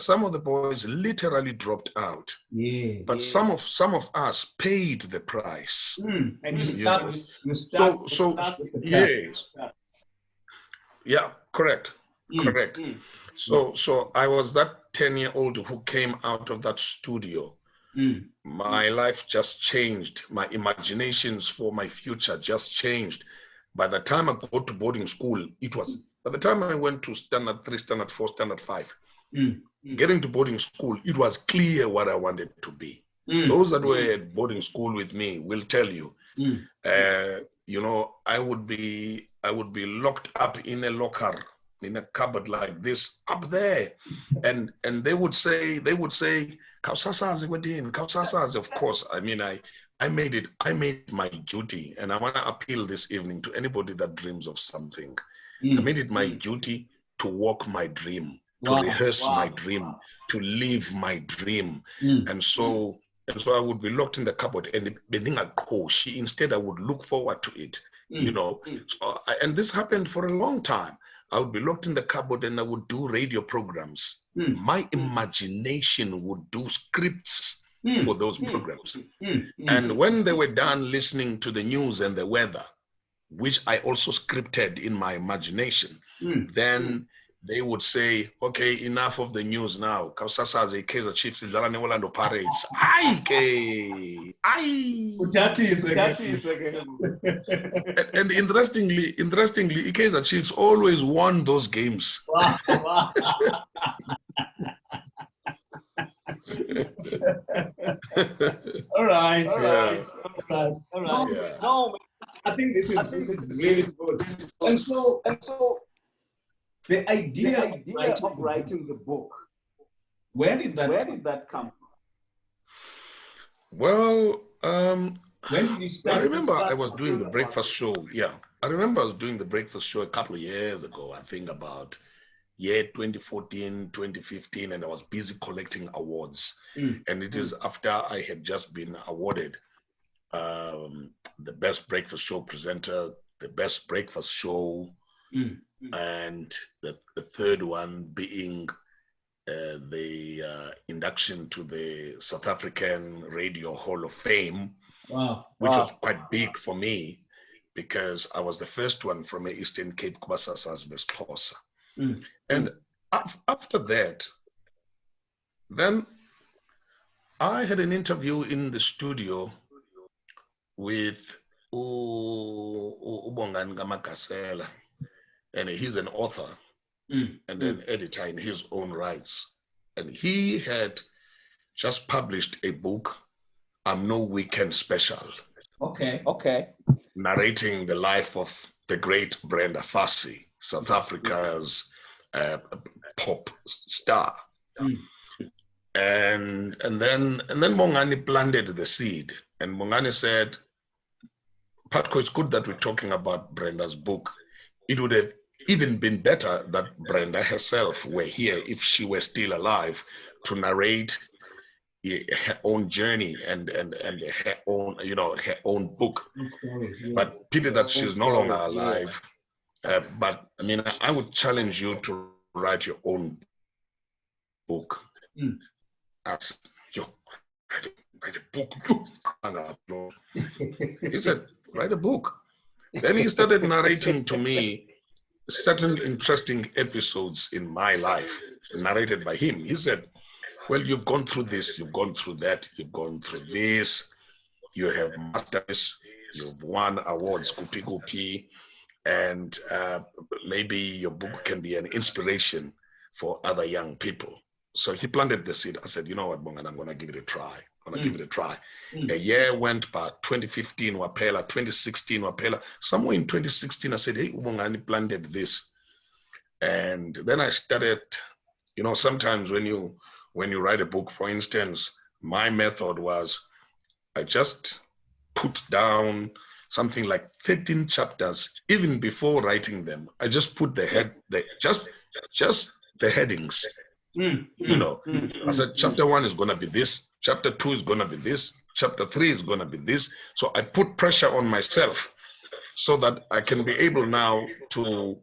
some of the boys literally dropped out. Yeah. But some of us paid the price. And you start yes. Yeah, correct. Correct. So I was that 10-year-old who came out of that studio. My life just changed. My imaginations for my future just changed. By the time I got to boarding school, by the time I went to standard 3, standard 4, standard 5, getting to boarding school, it was clear what I wanted to be. Those that were at boarding school with me will tell you, I would be locked up in a locker, in a cupboard like this up there, and they would say, Kausasazi, of course. I mean, I made my duty, and I want to appeal this evening to anybody that dreams of something. I made it my duty to walk my dream, to rehearse my dream, to live my dream. And so I would be locked in the cupboard, and instead I would look forward to it, So and this happened for a long time. I would be locked in the cupboard and I would do radio programs. My imagination would do scripts for those programs. And when they were done listening to the news and the weather, which I also scripted in my imagination, then they would say, okay, enough of the news now. Kausasazi, Kaizer Chiefs, Orlando Pirates. And interestingly, Kaizer Chiefs always won those games. Wow. All right. Yeah. No, I think this is really good. And so the idea of writing the book, where did that come from? Well, when did you start? I remember I was doing the breakfast show. Yeah, I remember I was doing the breakfast show a couple of years ago. I think about 2014, 2015, and I was busy collecting awards. And it is after I had just been awarded the best breakfast show presenter, the best breakfast show, and the third one being the induction to the South African Radio Hall of Fame, which was quite big for me because I was the first one from the Eastern Cape, Kubasasas Besposa. And after that, then I had an interview in the studio with Ubongan Gamagasela, and he's an author and an editor in his own rights. And he had just published a book, I'm No Weekend Special. Okay. Narrating the life of the great Brenda Fassie, South Africa's pop star. And then Mongani planted the seed, and Mongani said, Putco, it's good that we're talking about Brenda's book. It would have even been better that Brenda herself were here if she were still alive to narrate her own journey and her own, her own book. But pity that she's no longer alive. But I mean, I would challenge you to write your own book. As write a book. He said, write a book. Then he started narrating to me certain interesting episodes in my life, narrated by him. He said, well, you've gone through this, you've gone through that, you've gone through this, you have mastered this, you've won awards, kupi, and maybe your book can be an inspiration for other young people. So he planted the seed. I said, you know what, Bongan, I'm going to give it a try. A year went by, 2015 Wapela, 2016 Wapela. Somewhere in 2016, I said, hey, Ubongani planted this. And then I started, sometimes when you write a book, for instance, my method was I just put down something like 13 chapters, even before writing them. I just put just the headings. I said, chapter 1 is going to be this, chapter 2 is going to be this, chapter 3 is going to be this. So I put pressure on myself so that I can be able now to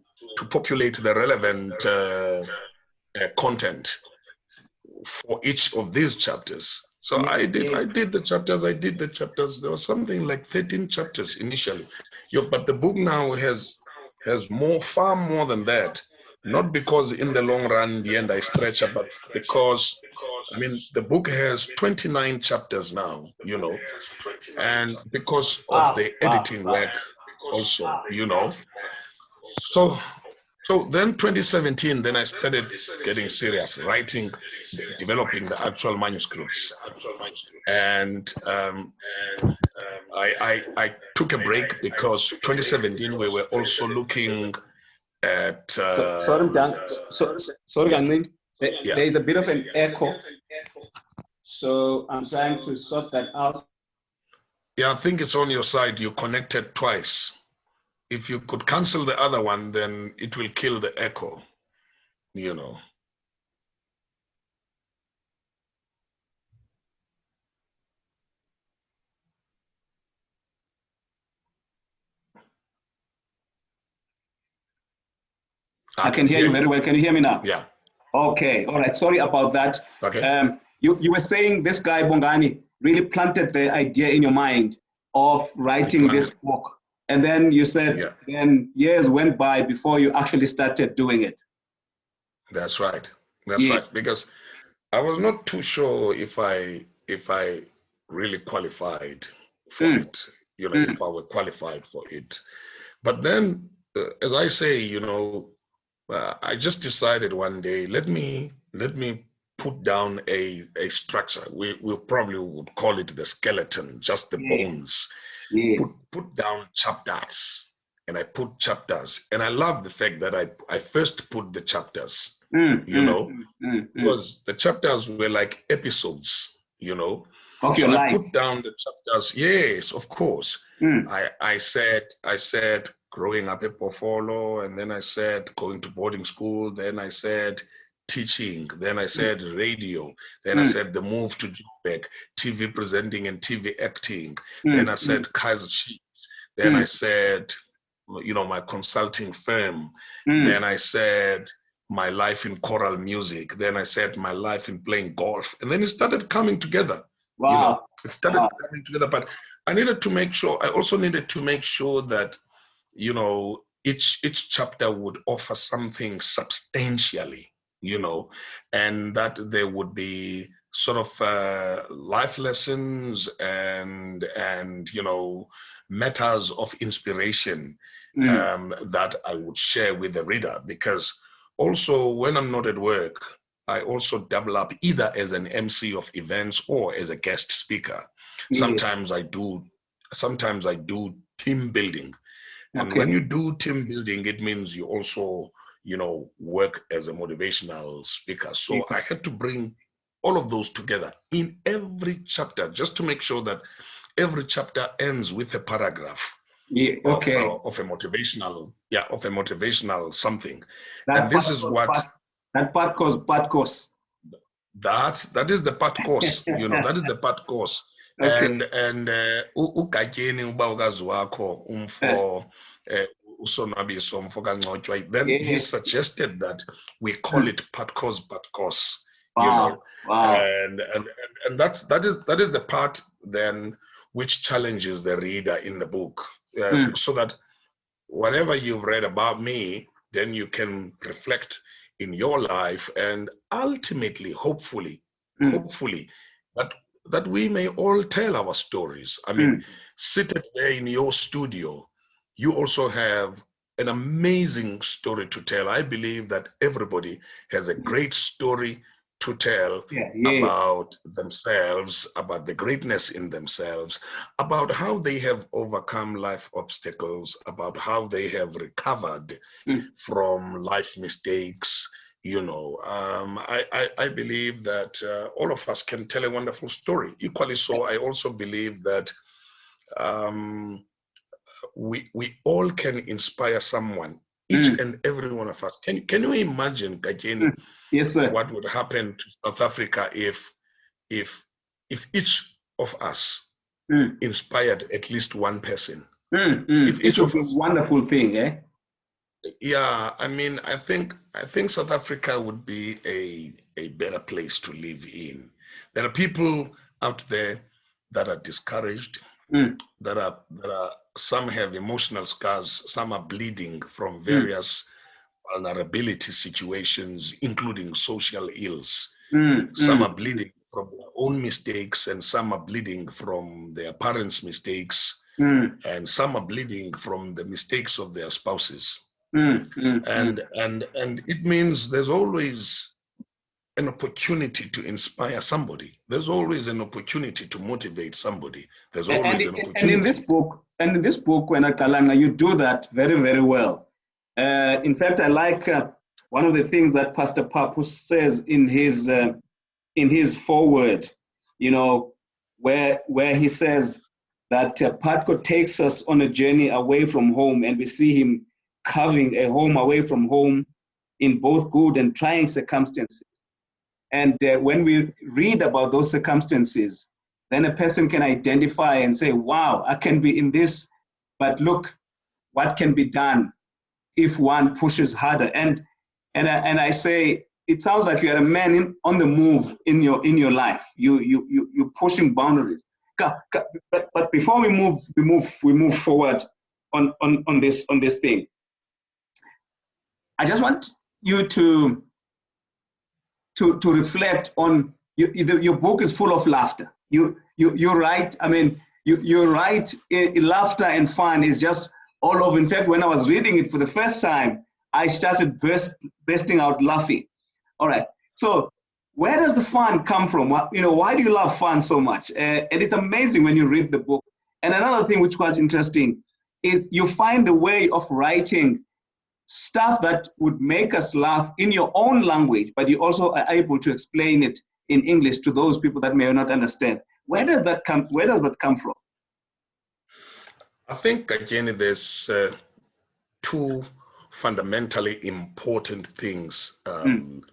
populate the relevant content for each of these chapters. So I did the chapters. There was something like 13 chapters initially. But the book now has far more than that. Not because in the long run, the end I stretch it, but because I mean the book has 29 chapters now, and because of the editing work also, So then 2017, then I started getting serious, writing, developing the actual manuscripts. And I took a break because 2017 we were also looking at. Sorry, Dan. Sorry, Ganin. There is a bit of an echo. So I'm trying to sort that out. Yeah, I think it's on your side. You connected twice. If you could cancel the other one, then it will kill the echo, I can hear you very well. Can you hear me now? Yeah. Okay. All right. Sorry about that. Okay. You were saying this guy Bongani really planted the idea in your mind of writing this book, and then you said then years went by before you actually started doing it. That's right. That's right. Because I was not too sure if I really qualified for it. If I were qualified for it. But then, as I say, I just decided one day, let me put down a structure. We probably would call it the skeleton, just the bones. Put down chapters, and I put chapters, and I love the fact that I first put the chapters. Because the chapters were like episodes. Of your life. I put down the chapters. Yes, of course. I said growing up at Pofolo, and then I said going to boarding school, then I said teaching, then I said radio, then I said the move to Joburg, TV presenting and TV acting, then I said Kaiser Chiefs, then I said, my consulting firm, then I said my life in choral music, then I said my life in playing golf, and then it started coming together. Wow. It started coming together, but I also needed to make sure that, each chapter would offer something substantially, and that there would be sort of life lessons and matters of inspiration that I would share with the reader. Because also when I'm not at work, I also double up either as an MC of events or as a guest speaker. Sometimes I do team building. And when you do team building, it means you also, work as a motivational speaker. So I had to bring all of those together in every chapter, just to make sure that every chapter ends with a paragraph of a motivational something. And this is what that part course. That is the part course, that is the part course. And uGatyeni ubawukazi wakho umfo uSonwabiso umfo kaNcotshwa, then he suggested that we call it part course, Wow. And that is the part then which challenges the reader in the book, so that whatever you've read about me, then you can reflect in your life, and ultimately, hopefully, that we may all tell our stories. I mean, seated there in your studio, you also have an amazing story to tell. I believe that everybody has a great story to tell about themselves, about the greatness in themselves, about how they have overcome life obstacles, about how they have recovered from life mistakes. I believe that all of us can tell a wonderful story. Equally so, I also believe that we all can inspire someone, each and every one of us. Can you imagine, Gatyeni, yes, sir, what would happen to South Africa if each of us inspired at least one person? If each of us, wonderful thing, Yeah, I mean, I think South Africa would be a better place to live in. There are people out there that are discouraged, Mm, that are some have emotional scars, some are bleeding from mm, various vulnerability situations, including social ills. mm, Some mm, are bleeding from their own mistakes, and some are bleeding from their parents' mistakes, mm, and some are bleeding from the mistakes of their spouses. mm, mm, mm. And it means there's always an opportunity to inspire somebody. There's always an opportunity to motivate somebody. There's And, always an and in this opportunity. book, when Kalanga, you do that very, very well. In fact, I like one of the things that Pastor Papu says in his foreword, you know, where he says that Patko takes us on a journey away from home, and we see him carving a home away from home in both good and trying circumstances. And when we read about those circumstances, then a person can identify and say, wow, I can be in this, but look what can be done if one pushes harder. And I say, it sounds like you're a man on the move in your life. You're pushing boundaries. But before we move forward on this thing, I just want you to reflect on your book is full of laughter. You write, I mean, you write laughter and fun is just all over. In fact, when I was reading it for the first time, I started bursting out laughing. All right. So where does the fun come from? Why do you love fun so much? And it's amazing when you read the book. And another thing which was interesting is you find a way of writing stuff that would make us laugh in your own language, but you also are able to explain it in English to those people that may not understand. Where does that come from? I think again, there's two fundamentally important things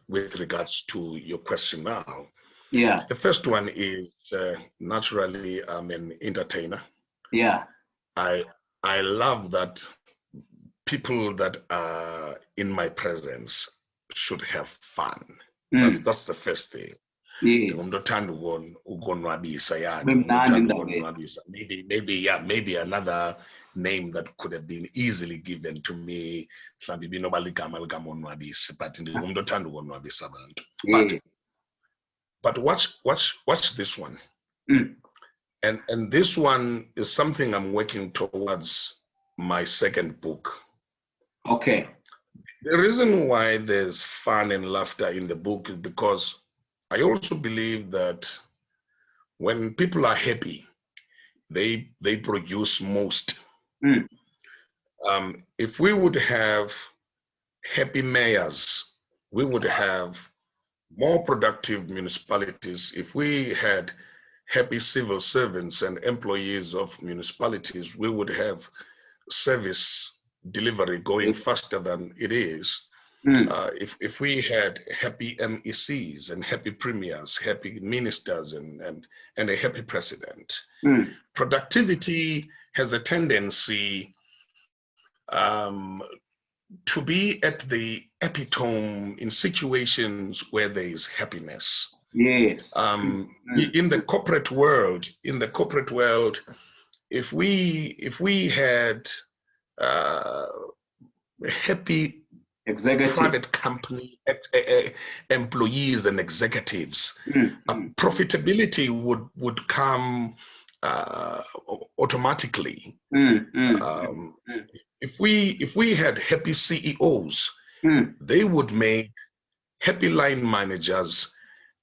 with regards to your question now. Yeah. The first one is naturally I'm an entertainer. Yeah. I love that people that are in my presence should have fun. That's the first thing. Yes. Maybe another name that could have been easily given to me, but Yes. but watch this one. Mm. And this one is something I'm working towards my second book. Okay. The reason why there's fun and laughter in the book is because I also believe that when people are happy, they produce most. Mm. If we would have happy mayors, we would have more productive municipalities. If we had happy civil servants and employees of municipalities, we would have service delivery going faster than it is. Mm. If we had happy MECs and happy premiers, happy ministers, and a happy president, Mm. productivity has a tendency to be at the epitome in situations where there is happiness. Yes. In the corporate world, if we had happy Executive. private company employees and executives, Mm. profitability would come automatically. Um, if we had happy CEOs, they would make happy line managers,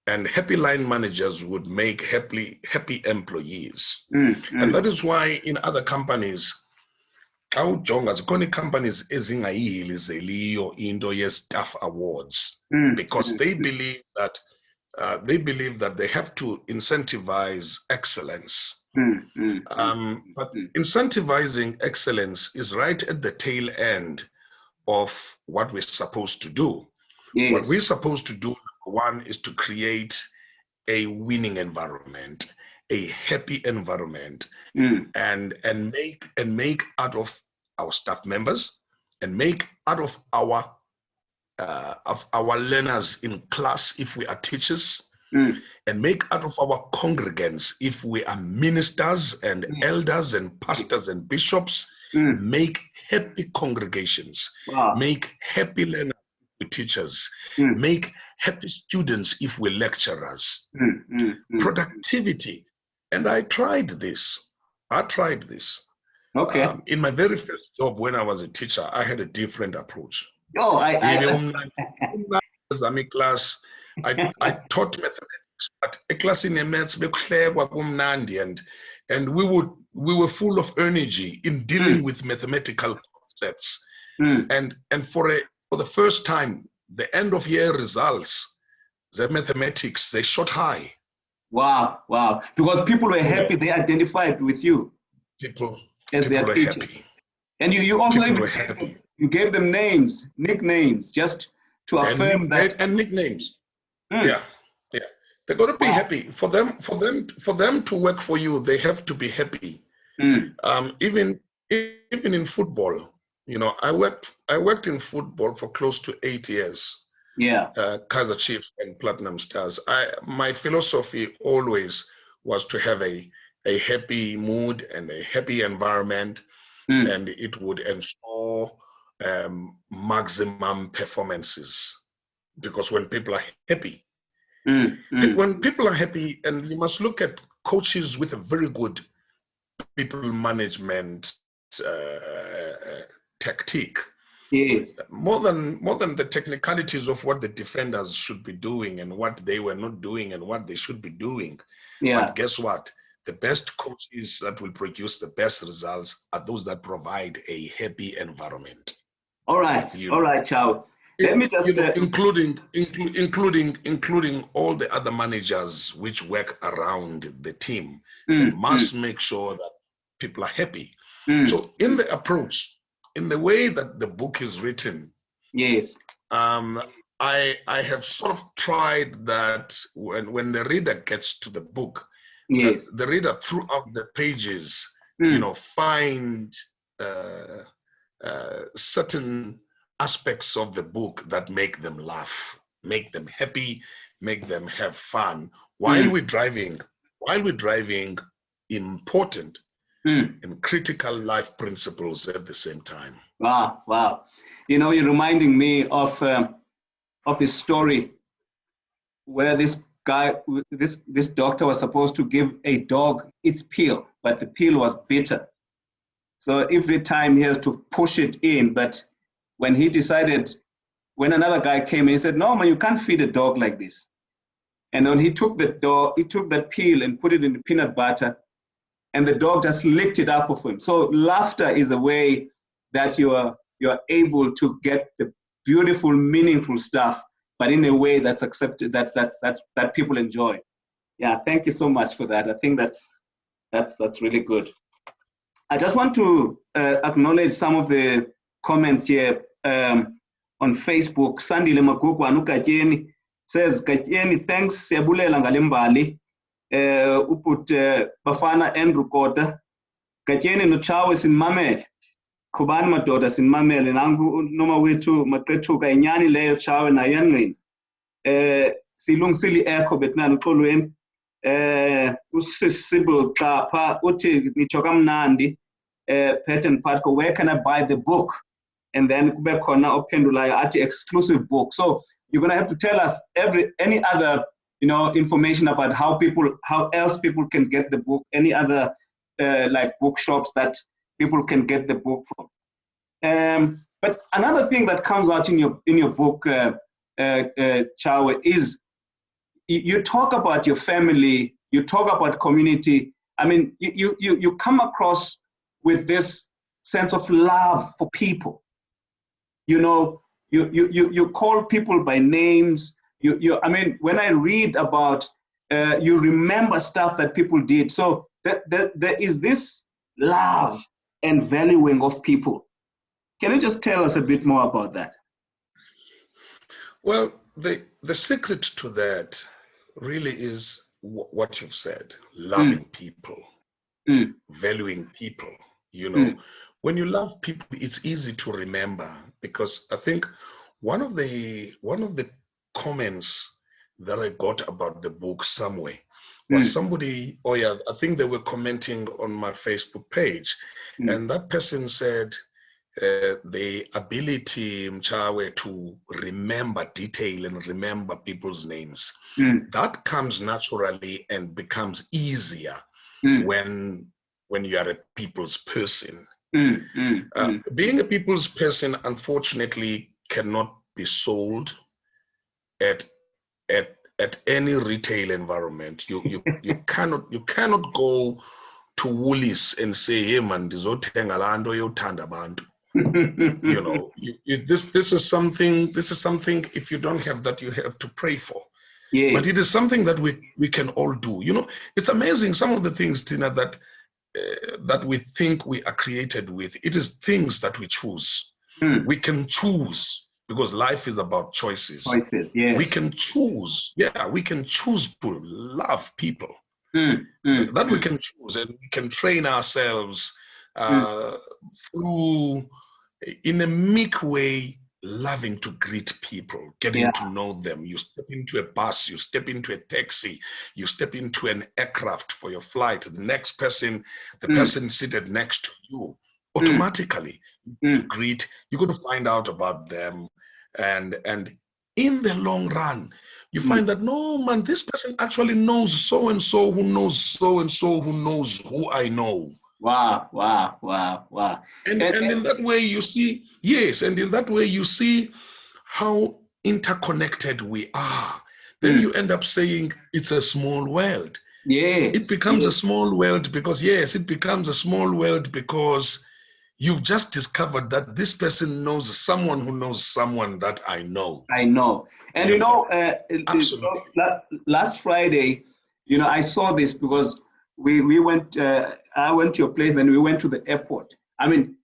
and happy line managers would make happy employees. And that is why in other companies, awujonga zikhona companies ezingayiyilizeliyo into ye-staff awards, because they believe that they have to incentivize excellence. But incentivizing excellence is right at the tail end of what we're supposed to do. Yes. What we're supposed to do, number one, is to create a winning environment, a happy environment, and make out of our staff members, and make out of our learners in class if we are teachers, and make out of our congregants if we are ministers and elders and pastors and bishops, make happy congregations, make happy learners if we teachers, make happy students if we lecturers. Productivity. And I tried this. Okay. In my very first job when I was a teacher, I had a different approach. Oh, Class, I taught mathematics, but a class in maths, and we were full of energy in dealing with mathematical concepts. And for the first time, the end of year results, the mathematics, they shot high. Wow. Because people were happy, they identified with you. People their were teacher. happy. And you also you gave them names, nicknames, just to affirm that. And nicknames. Yeah. They're going to be happy. For them to work for you, they have to be happy. Even in football, I worked in football for close to 8 years. Yeah. Kaizer Chiefs and Platinum Stars. My philosophy always was to have a happy mood and a happy environment, and it would ensure maximum performances. Because when people are happy, when people are happy, and you must look at coaches with a very good people management tactic. Yes. More than the technicalities of what the defenders should be doing and what they were not doing and what they should be doing. Yeah. But guess what? The best coaches that will produce the best results are those that provide a happy environment. All right, Chao. Let me just including all the other managers which work around the team. They must make sure that people are happy. So in the approach, in the way that the book is written, yes, I have sort of tried that when the reader gets to the book, yes, the reader throughout the pages, find certain aspects of the book that make them laugh, make them happy, make them have fun while we're driving important and critical life principles at the same time. Wow. You're reminding me of this story where this guy, this doctor was supposed to give a dog its pill, but the pill was bitter. So every time he has to push it in, but when another guy came in, he said, "No, man, you can't feed a dog like this." And then he took that pill and put it in the peanut butter, and the dog just licked it up of him. So laughter is a way that you are able to get the beautiful, meaningful stuff, but in a way that's accepted, that people enjoy. Yeah, thank you so much for that. I think that's really good. I just want to acknowledge some of the comments here on Facebook. Sandile Magugu Anukatyeni says, "Katyeni, thanks, siyabulela ngale mbali." Uput Bafana Andrew Kota, Katyeni nochawe sinmamele. Khubani madoda sinmamele nangu noma wethu maqethuka inyani leyo chawe na yangqini. Silungisile echo betnana uxolweni. Usisible xa uthi nitsho kamnandi Pet and Putco, where can I buy the book? And then kube khona ophendulayo athi exclusive book. So you're going to have to tell us any other information about how else people can get the book, any other like bookshops that people can get the book from. But another thing that comes out in your book, Chawe, is you talk about your family, you talk about community. I mean, you come across with this sense of love for people. You call people by names. I mean, when I read about, you remember stuff that people did. So there is this love and valuing of people. Can you just tell us a bit more about that? Well, the secret to that really is what you've said: loving people, valuing people. when you love people, it's easy to remember, because I think one of the comments that I got about the book somewhere was somebody, oh yeah, I think they were commenting on my Facebook page, and that person said the ability, Mchawe, to remember detail and remember people's names, that comes naturally and becomes easier when you are a people's person. Being a people's person, unfortunately, cannot be sold at any retail environment. You cannot go to Woolies and say, "Hey man, ndizothenga laa nto yothanda abantu." You know, this is something. If you don't have that, you have to pray for. Yes. But it is something that we can all do. You know, it's amazing some of the things, Tina, that we think we are created with. It is things that we choose. We can choose, because life is about choices. Choices, yes. We can choose. Yeah, we can choose to love people. That we can choose, and we can train ourselves through, in a meek way, loving to greet people, getting to know them. You step into a bus, you step into a taxi, you step into an aircraft for your flight. The next person, the person seated next to you, automatically to greet. You got to find out about them, and in the long run, you find that, no man, this person actually knows so and so who knows so and so who knows who I know. Wow. And in that way, you see, yes, and in that way, you see how interconnected we are. Then you end up saying it's a small world. Yes. It becomes a small world because, it becomes a small world because you've just discovered that this person knows someone who knows someone that I know. And absolutely. Last Friday, I saw this because we went, I went to your place and we went to the airport. I mean,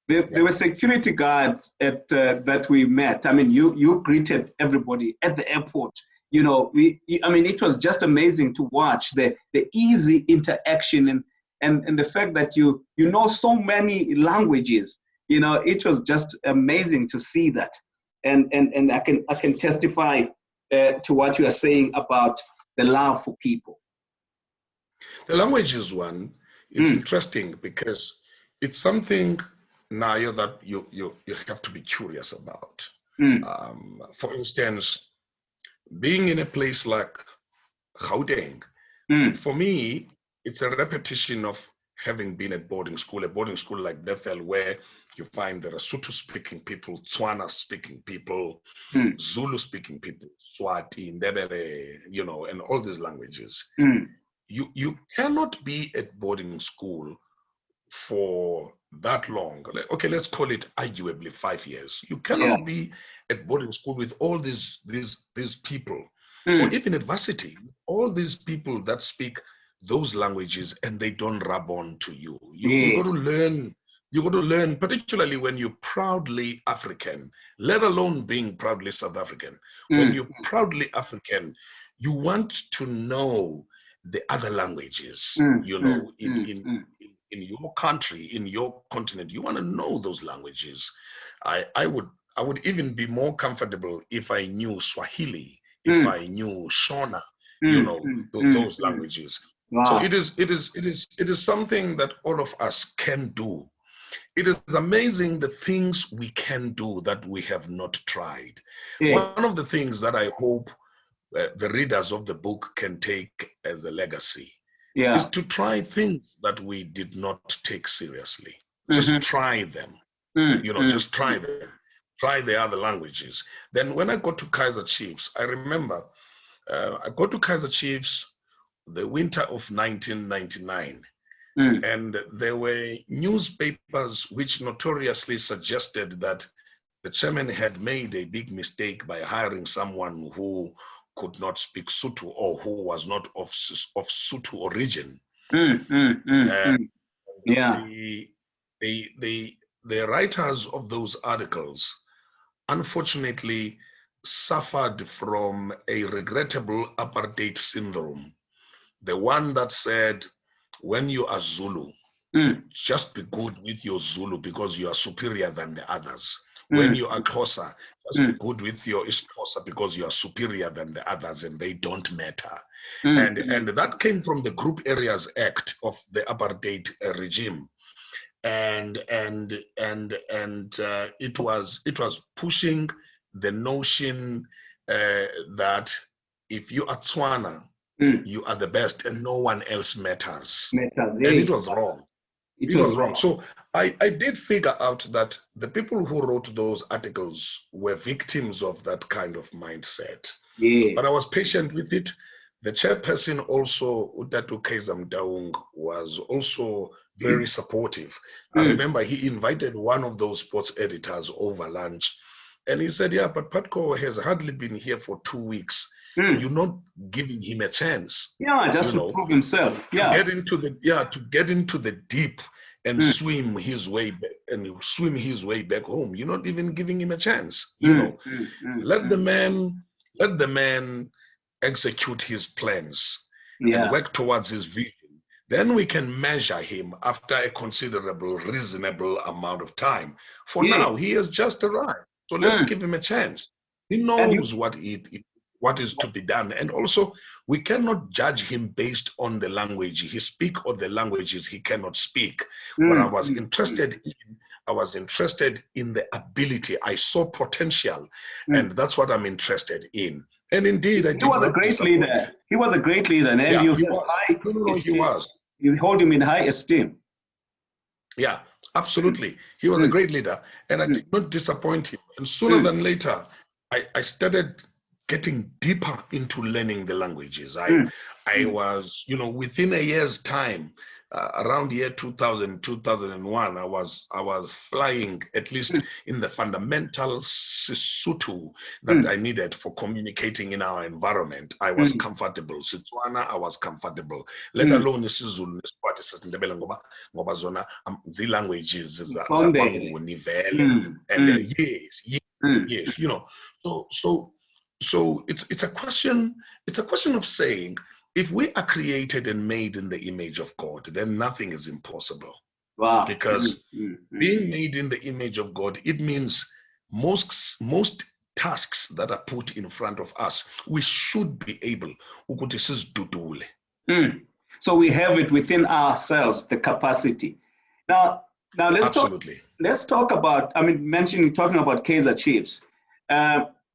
there were security guards at that we met. I mean, you greeted everybody at the airport. It was just amazing to watch the easy interaction and the fact that you know so many languages. It was just amazing to see that. And I can testify to what you are saying about the love for people. The language is one. It's interesting because it's something now that you have to be curious about. For instance, being in a place like Gauteng, for me, it's a repetition of having been at boarding school like Bethel, where you find there are Sotho-speaking people, Tswana-speaking people, Zulu-speaking people, Swati, Ndebele, and all these languages. You cannot be at boarding school for that long. Okay, let's call it arguably 5 years. You cannot be at boarding school with all these people, or even at varsity, all these people that speak those languages and they don't rub on to you. You got to learn. You got to learn, particularly when you're proudly African, let alone being proudly South African. When you're proudly African, you want to know the other languages, in your country, in your continent. You want to know those languages. I would even be more comfortable if I knew Swahili, if I knew Shona, those languages. Wow. So it is something that all of us can do. It is amazing the things we can do that we have not tried. One of the things that I hope the readers of the book can take as a legacy is to try things that we did not take seriously. Just try them. Just try them. Try the other languages. Then when I got to Kaiser Chiefs, I remember I got to Kaiser Chiefs the winter of 1999. And there were newspapers which notoriously suggested that the chairman had made a big mistake by hiring someone who could not speak Sotho or who was not of Sotho origin. The writers of those articles, unfortunately, suffered from a regrettable apartheid syndrome. The one that said, when you are Zulu, just be good with your Zulu because you are superior than the others. When you are Xhosa, just be good with your Xhosa because you are superior than the others and they don't matter. And that came from the Group Areas Act of the apartheid regime. And it was pushing the notion that if you are Tswana, you are the best and no one else matters. And it was wrong. It was wrong. So I did figure out that the people who wrote those articles were victims of that kind of mindset. Yes. But I was patient with it. The chairperson also, Utatu Kezam Daung, was also very supportive. I remember he invited one of those sports editors over lunch. And he said, yeah, but Putco has hardly been here for 2 weeks. You're not giving him a chance. Yeah, just to prove himself. To get into the deep and swim his way back home. You're not even giving him a chance. Let the man execute his plans and work towards his vision. Then we can measure him after a considerable, reasonable amount of time. For now, he has just arrived. So let's give him a chance. He knows what is to be done. And also, we cannot judge him based on the language he speaks or the languages he cannot speak. What I was interested in the ability. I saw potential, and that's what I'm interested in. And indeed, he was a great leader. He was a great leader, and he was. You hold him in high esteem. Yeah, absolutely. He was a great leader, and I did not disappoint him. And sooner than later, I started getting deeper into learning the languages. I was, within a year's time, around year 2000, 2001, I was flying, at least in the fundamental Sesotho that I needed for communicating in our environment. I was comfortable. Setswana, I was comfortable. Let alone isiZulu nesiswati sesiNdebele ngoba zona languages and yes, so it's a question of saying, if we are created and made in the image of God, then nothing is impossible. Wow. Because being made in the image of God, it means most tasks that are put in front of us, we should be able. So we have it within ourselves, the capacity. Now let's talk about, talking about Kaizer Chiefs.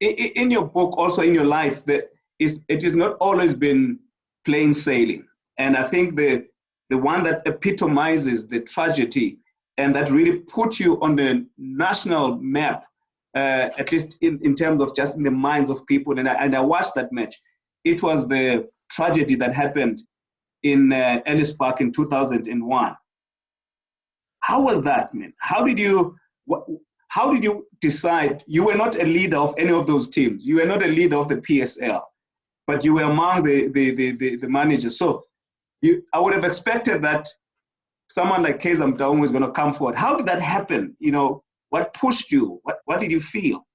In your book, also in your life, it has not always been plain sailing. And I think the one that epitomizes the tragedy and that really puts you on the national map, at least in terms of just in the minds of people, and I watched that match. It was the tragedy that happened in Ellis Park in 2001. How was that, man? How did you decide? You were not a leader of any of those teams. You were not a leader of the PSL, but you were among the managers. So I would have expected that someone like Kaizer Daung was going to come forward. How did that happen? What pushed you? What did you feel?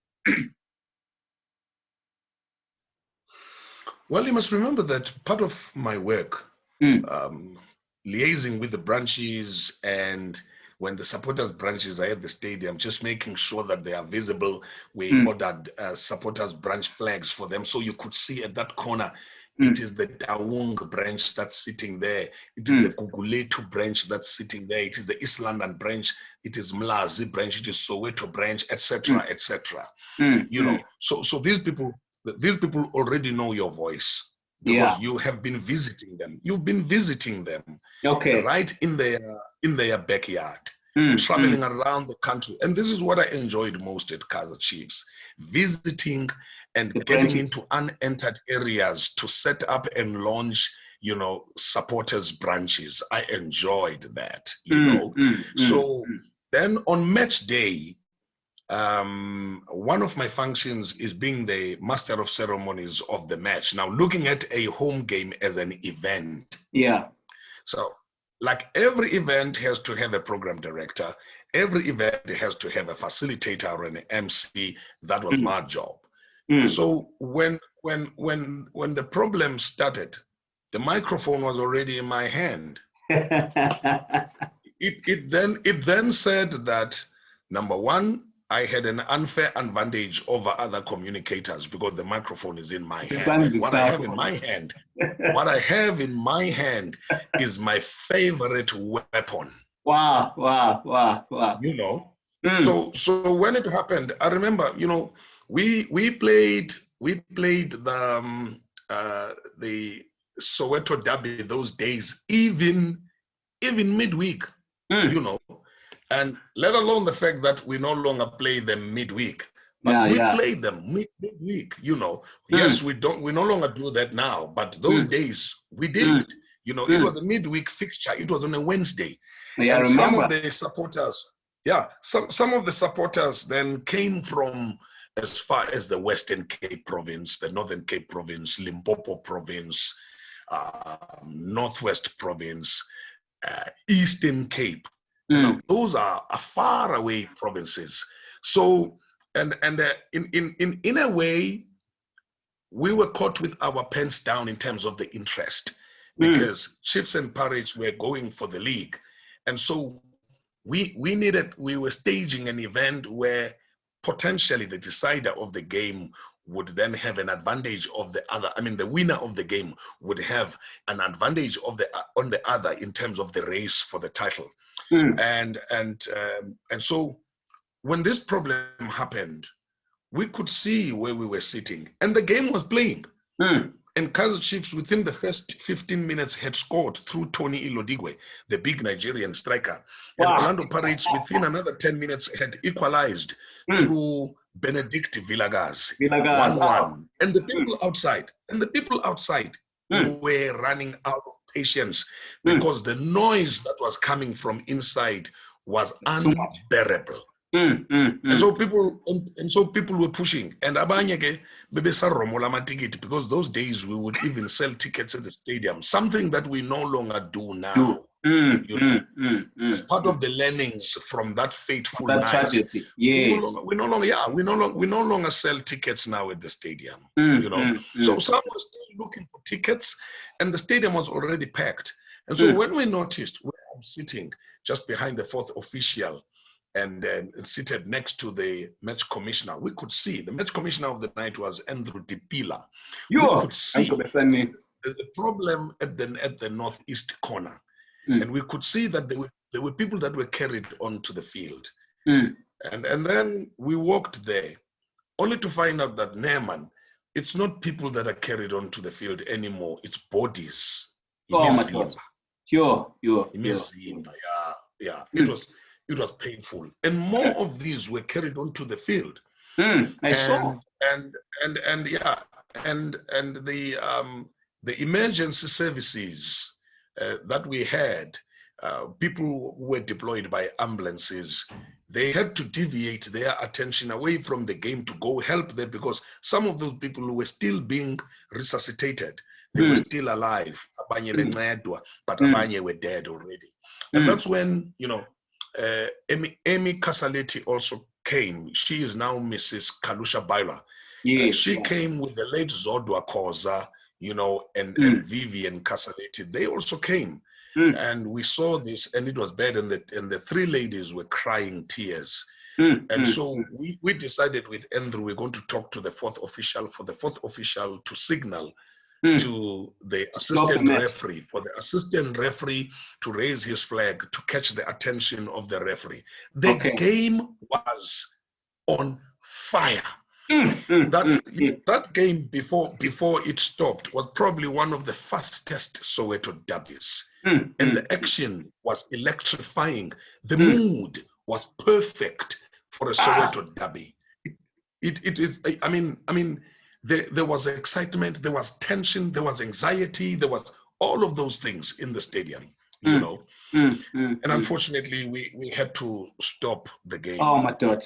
Well, you must remember that part of my work, liaising with the branches, and when the supporters branches are at the stadium, just making sure that they are visible. We ordered supporters branch flags for them, so you could see at that corner, it is the Daung branch that's sitting there. It is the Guguletu branch that's sitting there. It is the East London branch. It is Mlazi branch. It is Soweto branch, etc., etc. So these people already know your voice because you have been visiting them. You've been visiting them, right in their backyard, traveling around the country. And this is what I enjoyed most at Kaizer Chiefs: visiting and getting into unentered areas to set up and launch, supporters branches. I enjoyed that, So then on match day, one of my functions is being the master of ceremonies of the match. Now, looking at a home game as an event. Yeah. So, like every event has to have a program director. Every event has to have a facilitator or an MC. That was my job. So when the problem started, the microphone was already in my hand. it then said that, number one, I had an unfair advantage over other communicators because the microphone is in my hand. And what I have in my hand, is my favorite weapon. Wow. You know, so when it happened, I remember, we played the Soweto Derby those days, even midweek, and let alone the fact that we no longer play them midweek, but we played them midweek. Yes, we no longer do that now, but those days we did. It was a midweek fixture. It was on a Wednesday, and some of the supporters, some of the supporters then came from as far as the Western Cape Province, the Northern Cape Province, Limpopo Province, Northwest Province, Eastern Cape. Those are far away provinces. So, and in a way, we were caught with our pants down in terms of the interest, because Chiefs and Pirates were going for the league, and so we were staging an event where potentially the decider of the game would then have an advantage of the other. I mean, the winner of the game would have an advantage on the other in terms of the race for the title. And so when this problem happened, we could see where we were sitting, and the game was playing. And Kaizer Chiefs, within the first 15 minutes, had scored through Tony Ilodigwe, the big Nigerian striker. And Orlando Pirates, within another 10 minutes, had equalized through Benedict Villagaz. 1-1. And the people outside, were running out of patience, because the noise that was coming from inside was unbearable. And so people were pushing, and abanye bebesaromola amatikiti, because those days we would even sell tickets at the stadium, something that we no longer do now. As part of the learnings from that fateful night, tragedy. Yes. We no longer sell tickets now at the stadium. So some were still looking for tickets, and the stadium was already packed. And so when we noticed, where I'm sitting just behind the fourth official, and then seated next to the match commissioner, we could see the match commissioner of the night was Andrew Dipila. We could see there's a problem at the northeast corner, and we could see that there were people that were carried onto the field. And then we walked there, only to find out that Naaman, it's not people that are carried onto the field anymore, it's bodies. Oh my God. It was painful, and more of these were carried onto the field. I saw. And the emergency services that we had, people who were deployed by ambulances, they had to deviate their attention away from the game to go help them, because some of those people who were still being resuscitated, they were still alive. Abanye bencedwa, but abanye were dead already. And that's when, Amy Kasaleti also came. She is now Mrs. Kalusha Baila. She came with the late Zodwa Koza, and Vivian Kasaleti. They also came. And we saw this, and it was bad, and the three ladies were crying tears. And so we decided with Andrew, we're going to talk to the fourth official, for the fourth official to signal to the assistant referee, for the assistant referee to raise his flag to catch the attention of the referee. The game was on fire. That game before it stopped was probably one of the fastest Soweto derbies, and the action was electrifying. The mood was perfect for a Soweto derby. It is. I mean, there was excitement, there was tension, there was anxiety, there was all of those things in the stadium, And unfortunately, we had to stop the game. Oh my God!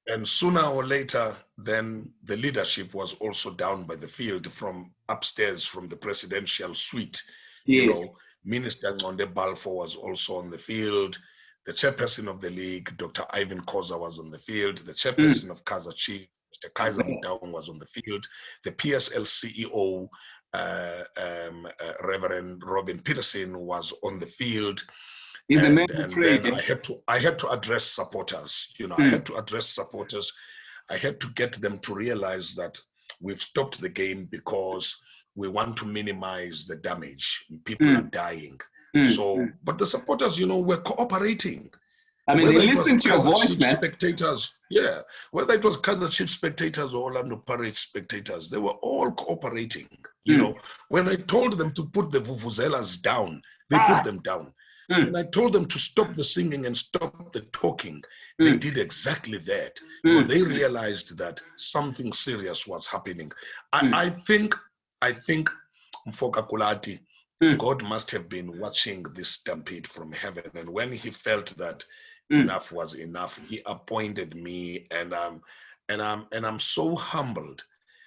And sooner or later, then the leadership was also down by the field from upstairs, from the presidential suite. Minister Ngonde Balfour was also on the field. The chairperson of the league, Dr. Ivan Koza, was on the field. The chairperson of Kaizer Chiefs, Mr. Kaiser Mutaung, was on the field. The PSL CEO, Reverend Robin Peterson, was on the field. He's the man who And prayed. then I had to address supporters. You know, I had to address supporters. I had to get them to realize that we've stopped the game because we want to minimize the damage. People are dying. So, but the supporters, you know, were cooperating. I mean, Whether they it was listened to your Kaizer voice, Chiefs man. spectators, yeah, whether it was Kaizer Chiefs spectators or Orlando Pirates spectators, they were all cooperating. You know, when I told them to put the vuvuzelas down, they put them down. When I told them to stop the singing and stop the talking, they did exactly that, because they realized that something serious was happening. I think Mfoka Kulati, God must have been watching this stampede from heaven, and when he felt that enough was enough, he appointed me, and I'm so humbled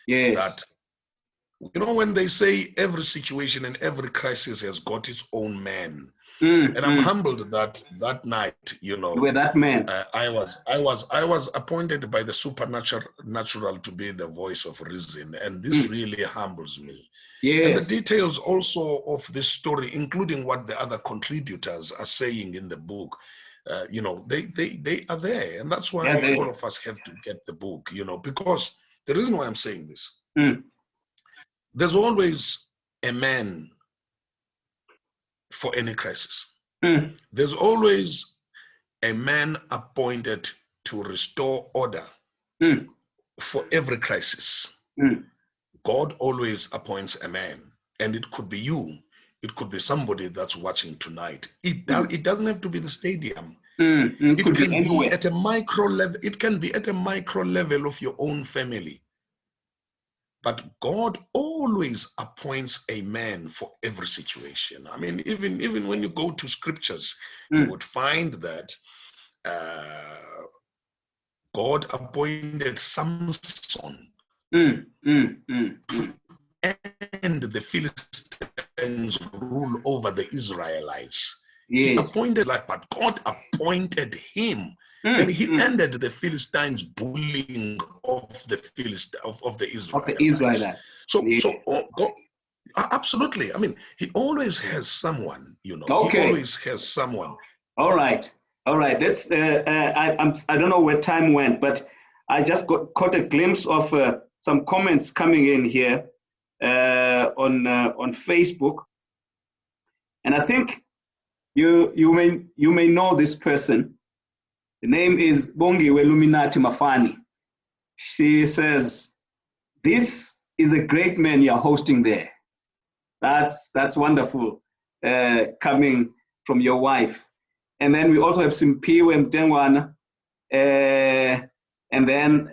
that, you know, when they say every situation and every crisis has got its own man, and I'm humbled that that night, you know, you were that man. I was appointed by the supernatural to be the voice of reason, and this really humbles me. And the details also of this story, including what the other contributors are saying in the book, you know, they are there, and that's why all of us have to get the book, you know, because the reason why I'm saying this, there's always a man for any crisis. There's always a man appointed to restore order for every crisis. God always appoints a man, and it could be you. It could be somebody that's watching tonight. It doesn't have to be the stadium. It can be at a micro level. It can be at a micro level of your own family. But God always appoints a man for every situation. I mean, even when you go to scriptures, you would find that God appointed Samson to end the Philistines' rule over the Israelites. He appointed, like, but God appointed him, and he ended the Philistines' bullying of the Israelites. So God, absolutely. I mean, he always has someone. You know, he always has someone. All right. That's I don't know where time went, but I just caught a glimpse of some comments coming in here on Facebook, and I think you may know this person. The name is Bongiwe Mafani. She says, "This is a great man you're hosting there." That's wonderful, coming from your wife. And then we also have Simpiwe Mtengwana, and then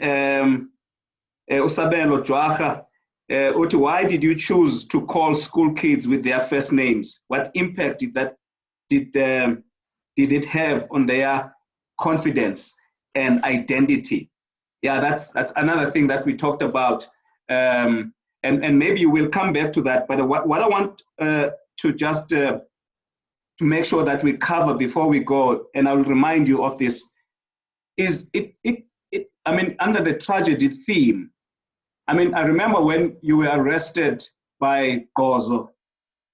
Usabelo Jwacha. Why did you choose to call school kids with their first names? What impact did it have on their confidence and identity? Yeah, that's another thing that we talked about, and maybe we'll come back to that. But what I want to just to make sure that we cover before we go, and I will remind you of this, is it I mean, under the tragedy theme, I mean, I remember when you were arrested by Gozo,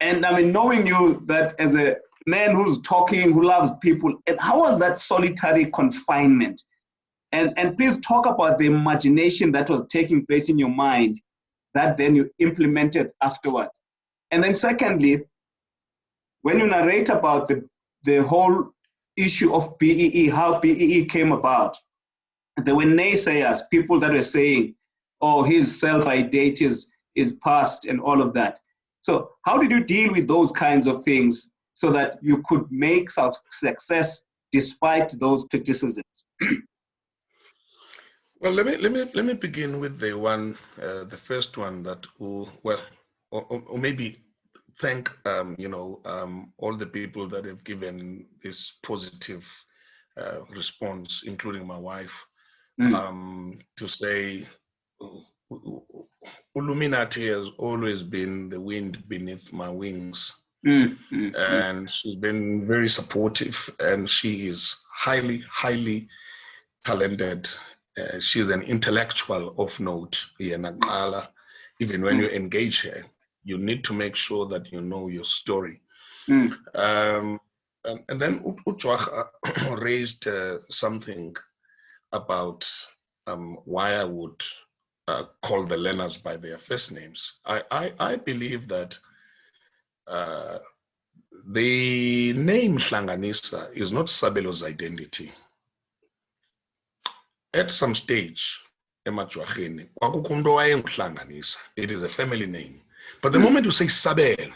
and I mean, knowing you that as a man who's talking, who loves people, and how was that solitary confinement? And please talk about the imagination that was taking place in your mind that then you implemented afterwards. And then secondly, when you narrate about the whole issue of BEE, how BEE came about, there were naysayers, people that were saying, oh, his sell-by date is past and all of that. So how did you deal with those kinds of things so that you could make success despite those criticisms? Well, let me begin with the first one that will, well, or maybe thank all the people that have given this positive response, including my wife, to say Illuminati has always been the wind beneath my wings. And she's been very supportive, and she is highly talented. She's an intellectual of note. Even when you engage her, you need to make sure that you know your story. And then Utjwag raised something about why I would call the learners by their first names. I believe that the name Hlanganisa is not Sabelo's identity. At some stage, it is a family name. But the moment you say Sabelo,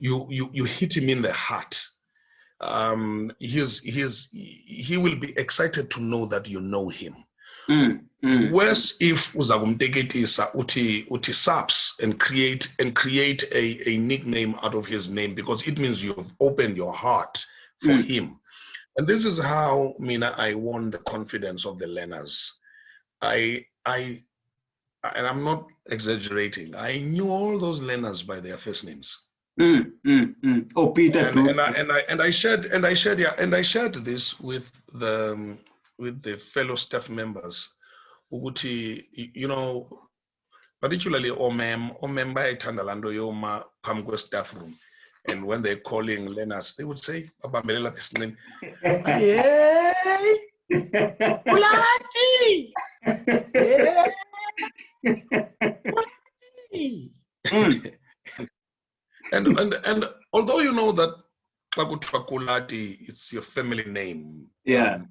you hit him in the heart. He will be excited to know that you know him. Whereas if uzagumteketisa uti saps and create a nickname out of his name, because it means you've opened your heart for him. And this is how, Mina, I won the confidence of the learners. And I'm not exaggerating. I knew all those learners by their first names. Oh, Peter, and I shared this with the fellow staff members. You know, particularly Omemba Itandalando Yoma Pamgo staff room. And when they're calling learners, they would say, Abamelela best name. Hey, Kulati! Kulati! And although you know that Kulati, it's your family name. Yeah.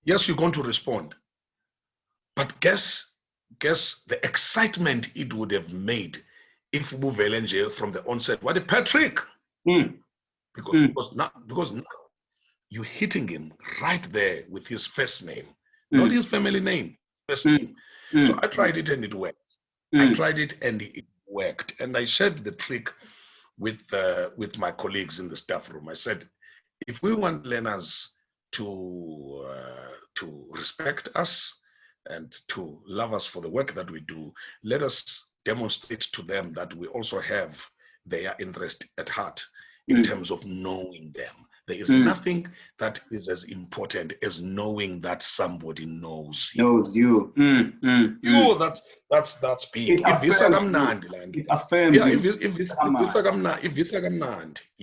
Yes, you're going to respond. But guess the excitement it would have made if Buvelenje from the onset, what a Patrick! Because now you're hitting him right there with his first name, not his family name, first name. So I tried it and it worked. And I shared the trick with my colleagues in the staff room. I said, if we want learners to respect us and to love us for the work that we do, let us demonstrate to them that we also have their interest at heart in terms of knowing them. There is nothing that is as important as knowing that somebody knows you. Knows you. Oh, that's big. It affirms you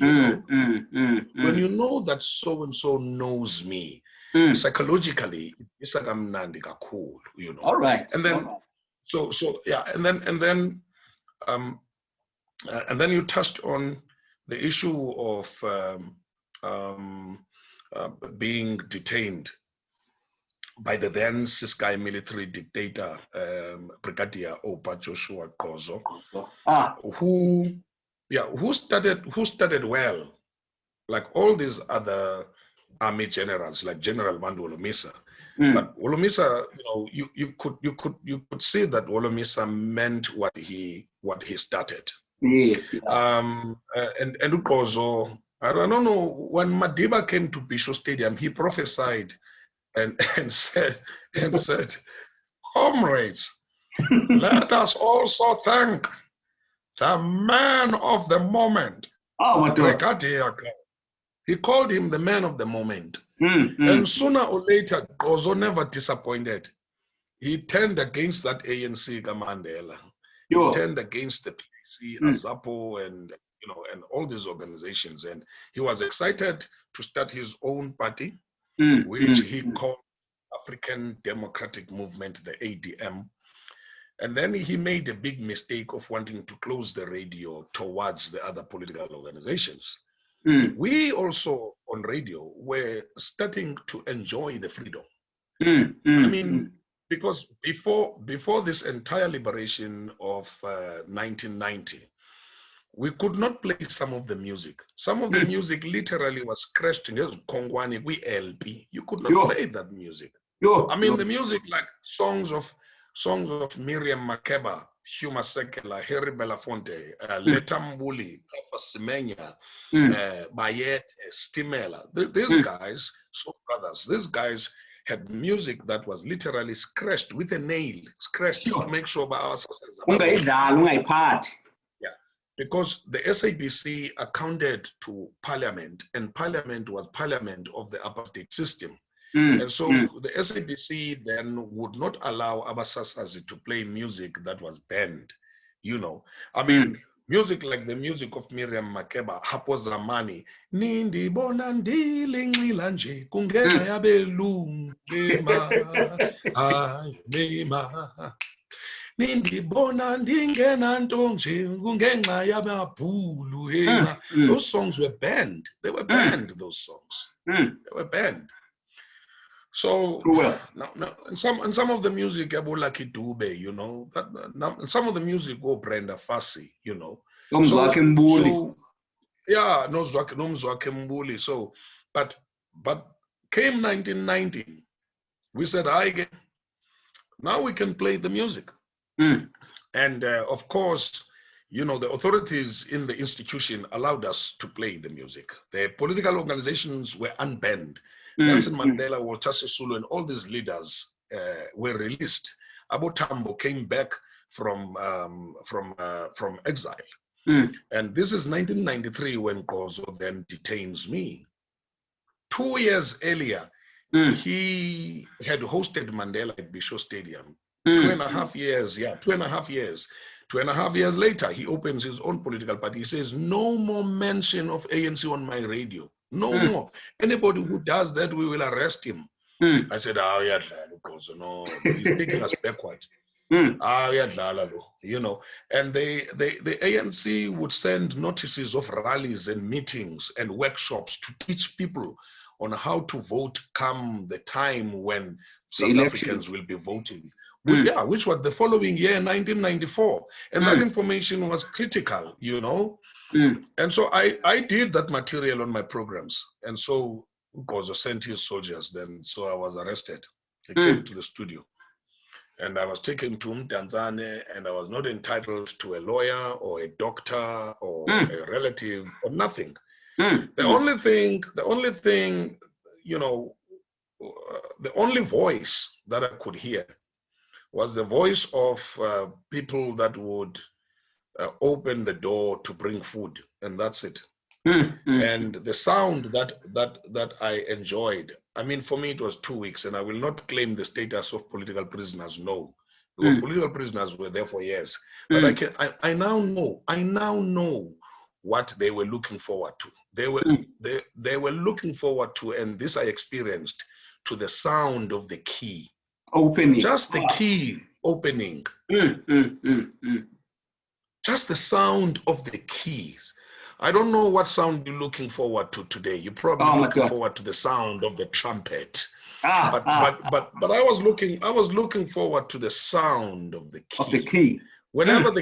know, when you know that so and so knows me, psychologically, you know. All right. And then, so yeah, and then you touched on the issue of being detained by the then Siskai military dictator, Brigadier Opa Joshua Kozo, who started well, like all these other army generals, like General Mandu Olomisa. But Olomisa, you know, you could see that Olomisa meant what he started. Yes. And Ukozo, I don't know, when Madiba came to Bisho Stadium, he prophesied and said, comrades, let us also thank the man of the moment. Oh, what he called him the man of the moment. And sooner or later, Kozo never disappointed. He turned against that ANC Mandela. He turned against the PAC, Azapo, and all these organizations. And he was excited to start his own party, which he called African Democratic Movement, the ADM. And then he made a big mistake of wanting to close the radio towards the other political organizations. We also on radio were starting to enjoy the freedom. I mean, because before this entire liberation of 1990, we could not play some of the music. Some of the music literally was crashed in Kongwani, we LP. You could not play that music. I mean, the music like songs of Miriam Makeba, Huma Sekela, Harry Belafonte, Letambuli, Kafasimenya, Bayet, Stimela. These guys, so brothers, these guys had music that was literally scratched with a nail, scratched to make sure by our success. Yeah, because the SABC accounted to Parliament, and Parliament was Parliament of the apartheid system. And so the SABC then would not allow Abasasazi to play music that was banned. I mean, Music like the music of Miriam Makeba, Hapo Zamani, Nindi Bonandili Nilanje, Kungena Yabelung, Mema, Nindi Bonandingena Ntonje, Kungenga Yababulu, Ema. Those songs were banned. They were banned, those songs. They were banned. So now, and some of the music Lucky Dube, you know, that some of the music go Brenda Fassi, you know. So yeah, no Mzwake Mbuli. So but came 1990, we said now we can play the music. And of course, you know, the authorities in the institution allowed us to play the music. The political organizations were unbanned. Nelson Mandela, Walter Sisulu, and all these leaders were released. Abu Tambo came back from exile. And this is 1993 when Kozo then detains me. 2 years earlier, he had hosted Mandela at Bisho Stadium. 2.5 years, 2.5 years. 2.5 years later, he opens his own political party. He says, no more mention of ANC on my radio. No more. Anybody who does that, we will arrest him. I said, no, he's taking us backward. You know, and the ANC would send notices of rallies and meetings and workshops to teach people on how to vote come the time when South Africans will be voting. Which was the following year, 1994. And that information was critical, you know. And so I did that material on my programs. And so Gozo sent his soldiers then. So I was arrested. I came to the studio. And I was taken to Mtanzane, and I was not entitled to a lawyer or a doctor or a relative or nothing. The only thing, you know, the only voice that I could hear was the voice of people that would open the door to bring food, and that's it. And the sound that I enjoyed, I mean, for me it was 2 weeks, and I will not claim the status of political prisoners, no. Because political prisoners were there for years. But I now know what they were looking forward to. They were looking forward to, and this I experienced, to the sound of the key. Opening. Just the key opening. Just the sound of the keys. I don't know what sound you're looking forward to today. You're probably looking forward to the sound of the trumpet. But I was looking forward to the sound of the key. Of the key. Whenever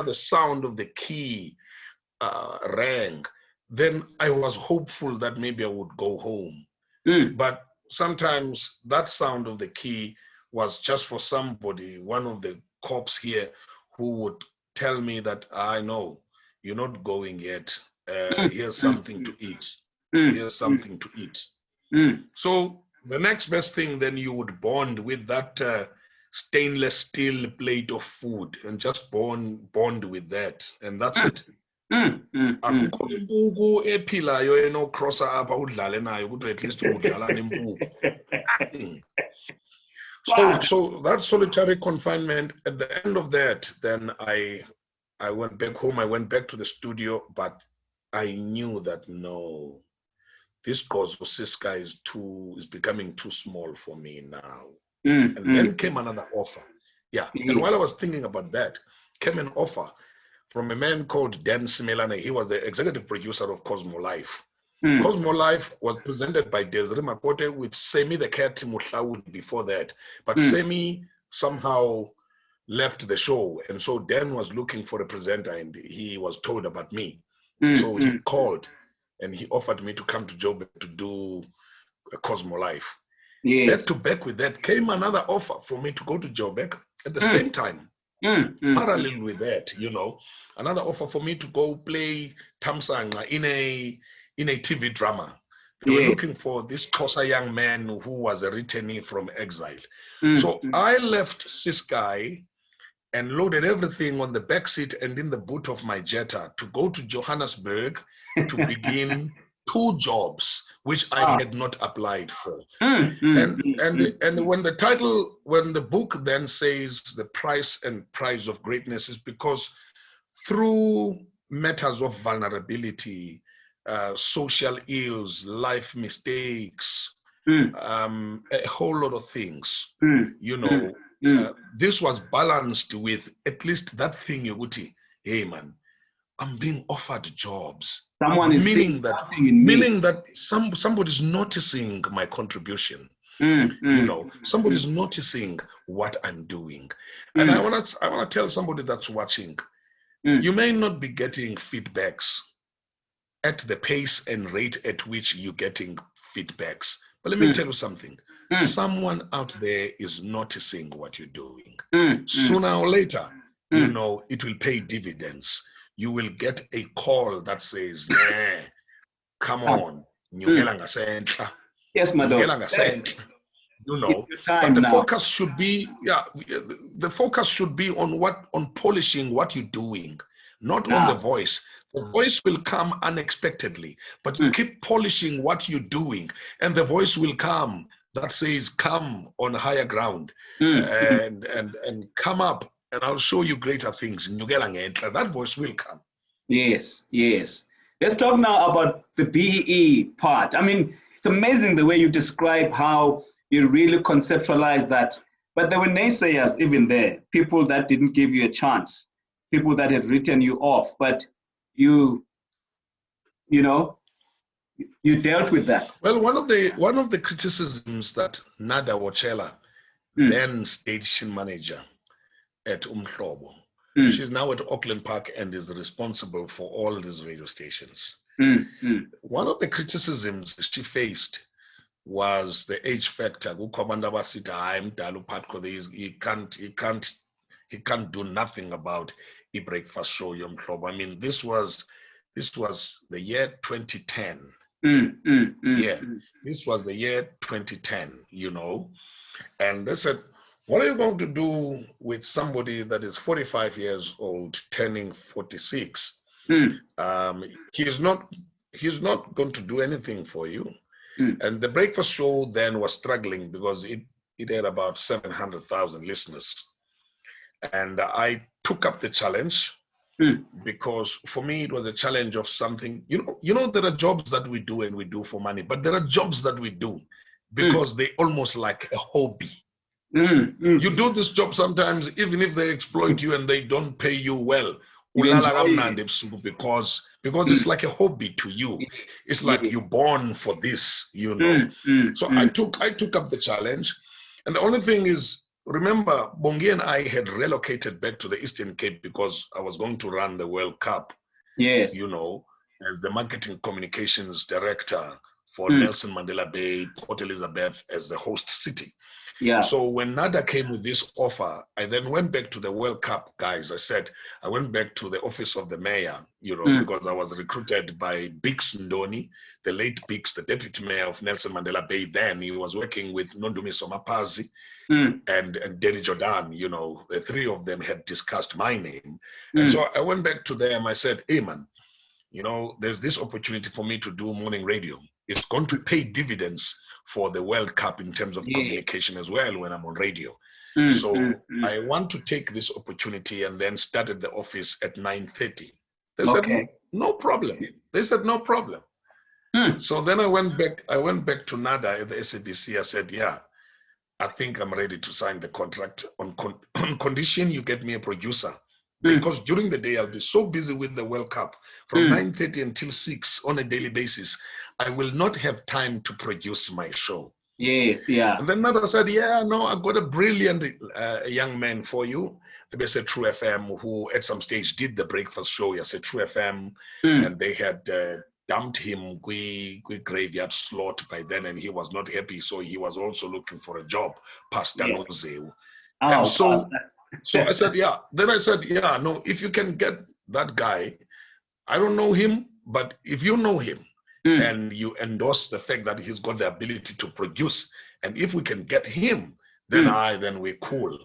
the sound of the key rang, then I was hopeful that maybe I would go home. But sometimes that sound of the key was just for somebody, one of the cops here, who would tell me that, I know, you're not going yet. Here's something to eat. Here's something to eat. So the next best thing, then you would bond with that stainless steel plate of food and just bond with that. And that's it. Akukho impuku ephilayo enocrossa apha udlale nayo ukuthi at least udlala nempuku. So that solitary confinement, at the end of that, then I went back home. I went back to the studio, but I knew that no, this Gozo Siska is becoming too small for me now. And then came another offer. And while I was thinking about that, came an offer from a man called Dan Simelane. He was the executive producer of Cosmo Life. Cosmo Life was presented by Desiree Makote with Semi the Cat Mutlawood before that. But Semi somehow left the show. And so Dan was looking for a presenter, and he was told about me. So he called and he offered me to come to Joburg to do a Cosmo Life. Back to back with that came another offer for me to go to Joburg at the same time. Parallel with that, you know, another offer for me to go play Tamsanga in a TV drama. They were looking for this Xhosa young man who was a returnee from exile. So I left Ciskei and loaded everything on the back seat and in the boot of my Jetta to go to Johannesburg to begin 2 jobs which I had not applied for. And when the book then says the price and prize of greatness, is because through matters of vulnerability, social ills, life mistakes, a whole lot of things. You know, this was balanced with at least that thing, Yoguti, hey man, I'm being offered jobs. Someone is meaning seeing that, something in me. meaning that somebody's noticing my contribution. You know, somebody's noticing what I'm doing. And I wanna tell somebody that's watching, you may not be getting feedbacks at the pace and rate at which you're getting feedbacks. But let me tell you something. Someone out there is noticing what you're doing. Sooner or later, you know, it will pay dividends. You will get a call that says, nah, come on, yes, my dog. You know, but the focus should be, the focus should be on polishing what you're doing, not on the voice. The voice will come unexpectedly, but you keep polishing what you're doing, and the voice will come that says, come on higher ground and come up, and I'll show you greater things. That voice will come. Yes, yes. Let's talk now about the BEE part. I mean, it's amazing the way you describe how you really conceptualize that. But there were naysayers even there, people that didn't give you a chance, people that had written you off, but you know, you dealt with that. Well, one of the criticisms that Nada Wachela, then station manager at Umhlobo, she's now at Auckland Park and is responsible for all these radio stations. One of the criticisms she faced was the age factor. He can't do nothing about a breakfast show. I mean, this was the year 2010. This was the year 2010, you know. And they said, what are you going to do with somebody that is 45 years old, turning 46? He's not going to do anything for you. And the breakfast show then was struggling because it had about 700,000 listeners. And I took up the challenge because for me it was a challenge of something. You know, there are jobs that we do and we do for money, but there are jobs that we do because they almost like a hobby. You do this job sometimes, even if they exploit you and they don't pay you well, because it's like a hobby to you. It's like you're born for this, you know. So I took up the challenge, and the only thing is, remember, Bongi and I had relocated back to the Eastern Cape because I was going to run the World Cup. Yes, you know, as the marketing communications director for Nelson Mandela Bay, Port Elizabeth as the host city. Yeah. So when Nada came with this offer, I then went back to the World Cup guys. I went back to the office of the mayor, you know, because I was recruited by Bix Ndoni, the late Bix, the deputy mayor of Nelson Mandela Bay. Then he was working with Nondumi Somapazi and Denny Jordan. You know, the three of them had discussed my name. And so I went back to them. I said, hey man, you know, there's this opportunity for me to do morning radio. It's going to pay dividends for the World Cup in terms of communication as well when I'm on radio. So I want to take this opportunity, and then started the office at 9:30. They said, no problem. They said, no problem. So then I went back to Nada at the SABC. I said, yeah, I think I'm ready to sign the contract on condition you get me a producer. Because during the day I'll be so busy with the World Cup from 9:30 until 6 on a daily basis. I will not have time to produce my show. Yes, yeah. And then Nada said, yeah, no, I got a brilliant young man for you. They said True FM, who at some stage did the breakfast show. I said True FM, and they had dumped him graveyard slot by then, and he was not happy. So he was also looking for a job, Pastor Nozeu. And so I said, yeah. Then I said, yeah, no, if you can get that guy, I don't know him, but if you know him and you endorse the fact that he's got the ability to produce, and if we can get him, then we're cool.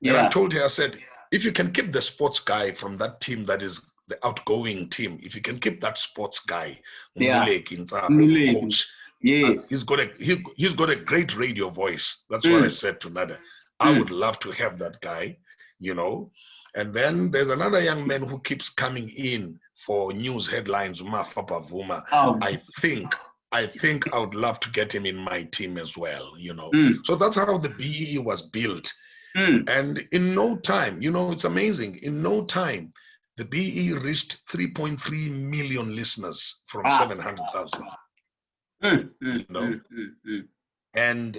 And I told her, I said, if you can keep the sports guy from that team that is the outgoing team, if you can keep that sports guy, coach, he's got a great radio voice. That's what I said to Nada. I would love to have that guy. you know. And then there's another young man who keeps coming in for news headlines, Mafapa Vuma. Oh. I think I would love to get him in my team as well, you know. Mm. So that's how the BEE was built. Mm. And in no time, you know, it's amazing. In no time, the BEE reached 3.3 million listeners from 700,000. You know, and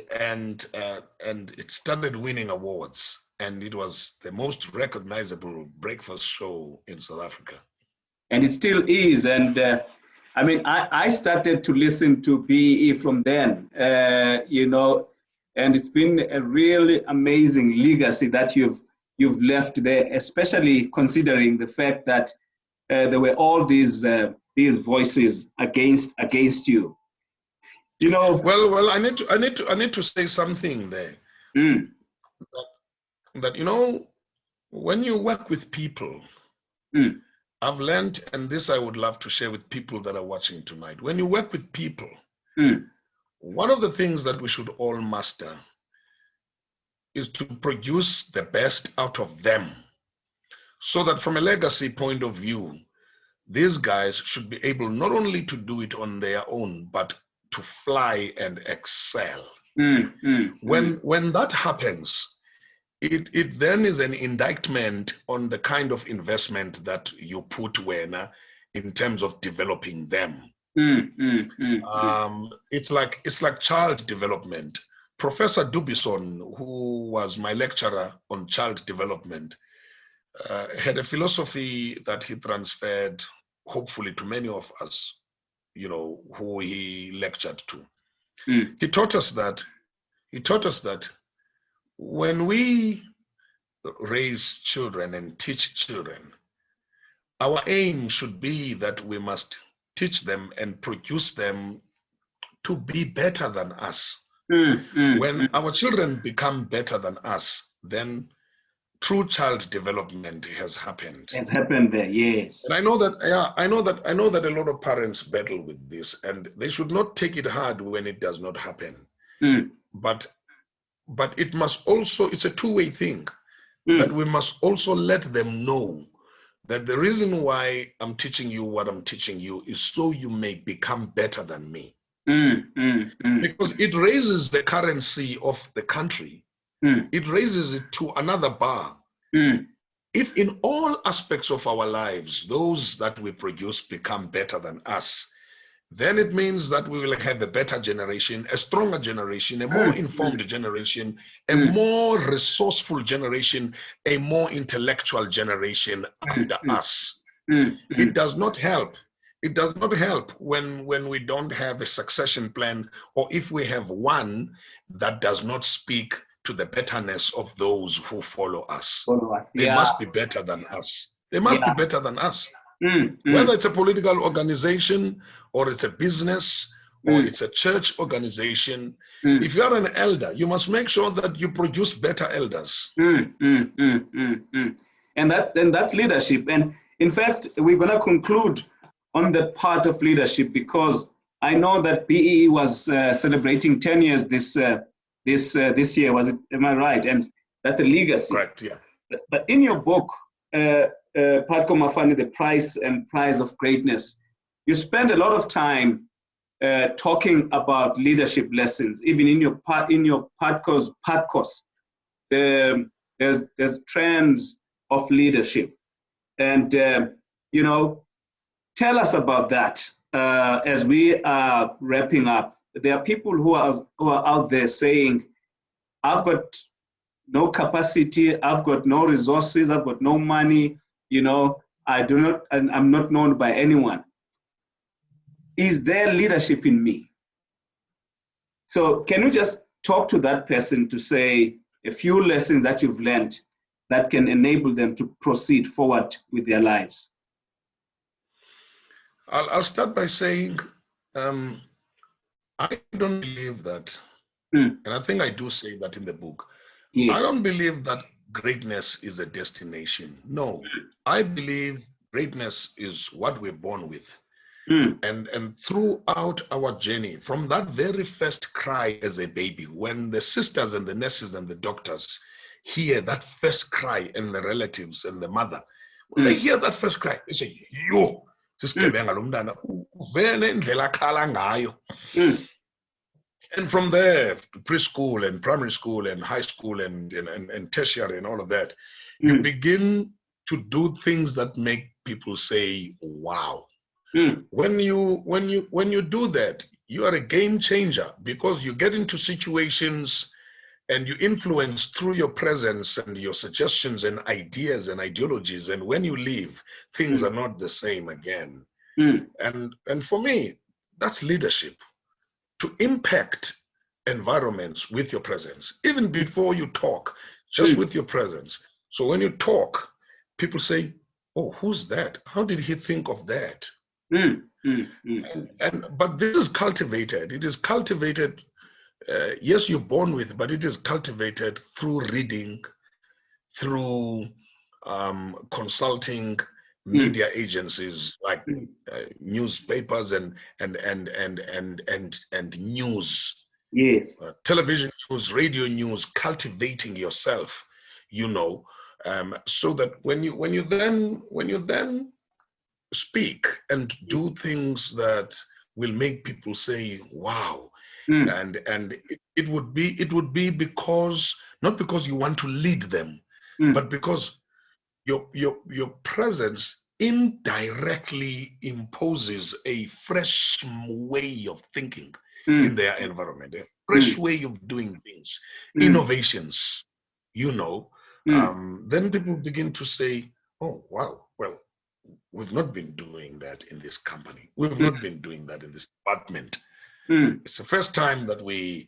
it started winning awards, and it was the most recognizable breakfast show in South Africa. And it still is. And I mean, I started to listen to BEE from then, you know, and it's been a really amazing legacy that you've left there, especially considering the fact that there were all these voices against you. You know. Well, I need to say something there. That you know, when you work with people, I've learned, and this I would love to share with people that are watching tonight. When you work with people, one of the things that we should all master is to produce the best out of them, so that from a legacy point of view, these guys should be able not only to do it on their own, but to fly and excel. When that happens, it then is an indictment on the kind of investment that you put in terms of developing them. It's like child development. Professor Dubison, who was my lecturer on child development, had a philosophy that he transferred, hopefully, to many of us, you know, who he lectured to. He taught us that when we raise children and teach children, our aim should be that we must teach them and produce them to be better than us. When our children become better than us, then true child development has happened. Has happened there, yes. And I know that a lot of parents battle with this, and they should not take it hard when it does not happen. But it must also, it's a two-way thing, that we must also let them know that the reason why I'm teaching you what I'm teaching you is so you may become better than me. Because it raises the currency of the country. It raises it to another bar. If in all aspects of our lives, those that we produce become better than us, then it means that we will have a better generation, a stronger generation, a more informed generation, a more resourceful generation, a more intellectual generation after us. It does not help. It does not help when we don't have a succession plan, or if we have one that does not speak to the betterness of those who follow us. They must be better than us. They must be better than us. Whether it's a political organization, or it's a business, or it's a church organization, if you're an elder, you must make sure that you produce better elders. And that's leadership. And in fact, we're going to conclude on the part of leadership, because I know that BEE was celebrating 10 years this year. Was it? Am I right? And that's a legacy. Correct. Yeah. But in your book, Putco Mafani, The Price of Greatness, you spend a lot of time talking about leadership lessons. Even in your Putcos, there's trends of leadership, and you know, tell us about that as we are wrapping up. There are people who are out there saying, "I've got no capacity, I've got no resources, I've got no money, you know, I'm not known by anyone. Is there leadership in me?" So can you just talk to that person to say a few lessons that you've learned that can enable them to proceed forward with their lives? I'll start by saying, I don't believe that, and I think I do say that in the book. Yes. I don't believe that greatness is a destination. No, I believe greatness is what we're born with. And throughout our journey, from that very first cry as a baby, when the sisters and the nurses and the doctors hear that first cry, and the relatives and the mother, when they hear that first cry, they say, yo, sisigebenga lo mntana, uvele indlela akhala ngayo. And from there, preschool and primary school and high school and tertiary and all of that, you begin to do things that make people say, wow. When you do that, you are a game changer, because you get into situations and you influence through your presence and your suggestions and ideas and ideologies. And when you leave, things are not the same again. And for me, that's leadership. To impact environments with your presence, even before you talk, just with your presence. So when you talk, people say, oh, who's that? How did he think of that? But this is cultivated. It is cultivated. Yes, you're born with, but it is cultivated through reading, through consulting media agencies like newspapers and news. Yes. Television news, radio news, cultivating yourself, so that when you then speak and do things that will make people say, wow. And it would be because, not because you want to lead them, but because your presence indirectly imposes a fresh way of thinking in their environment, a fresh way of doing things, innovations, then people begin to say, oh, wow, well, we've not been doing that in this company. We've not been doing that in this department. It's the first time that we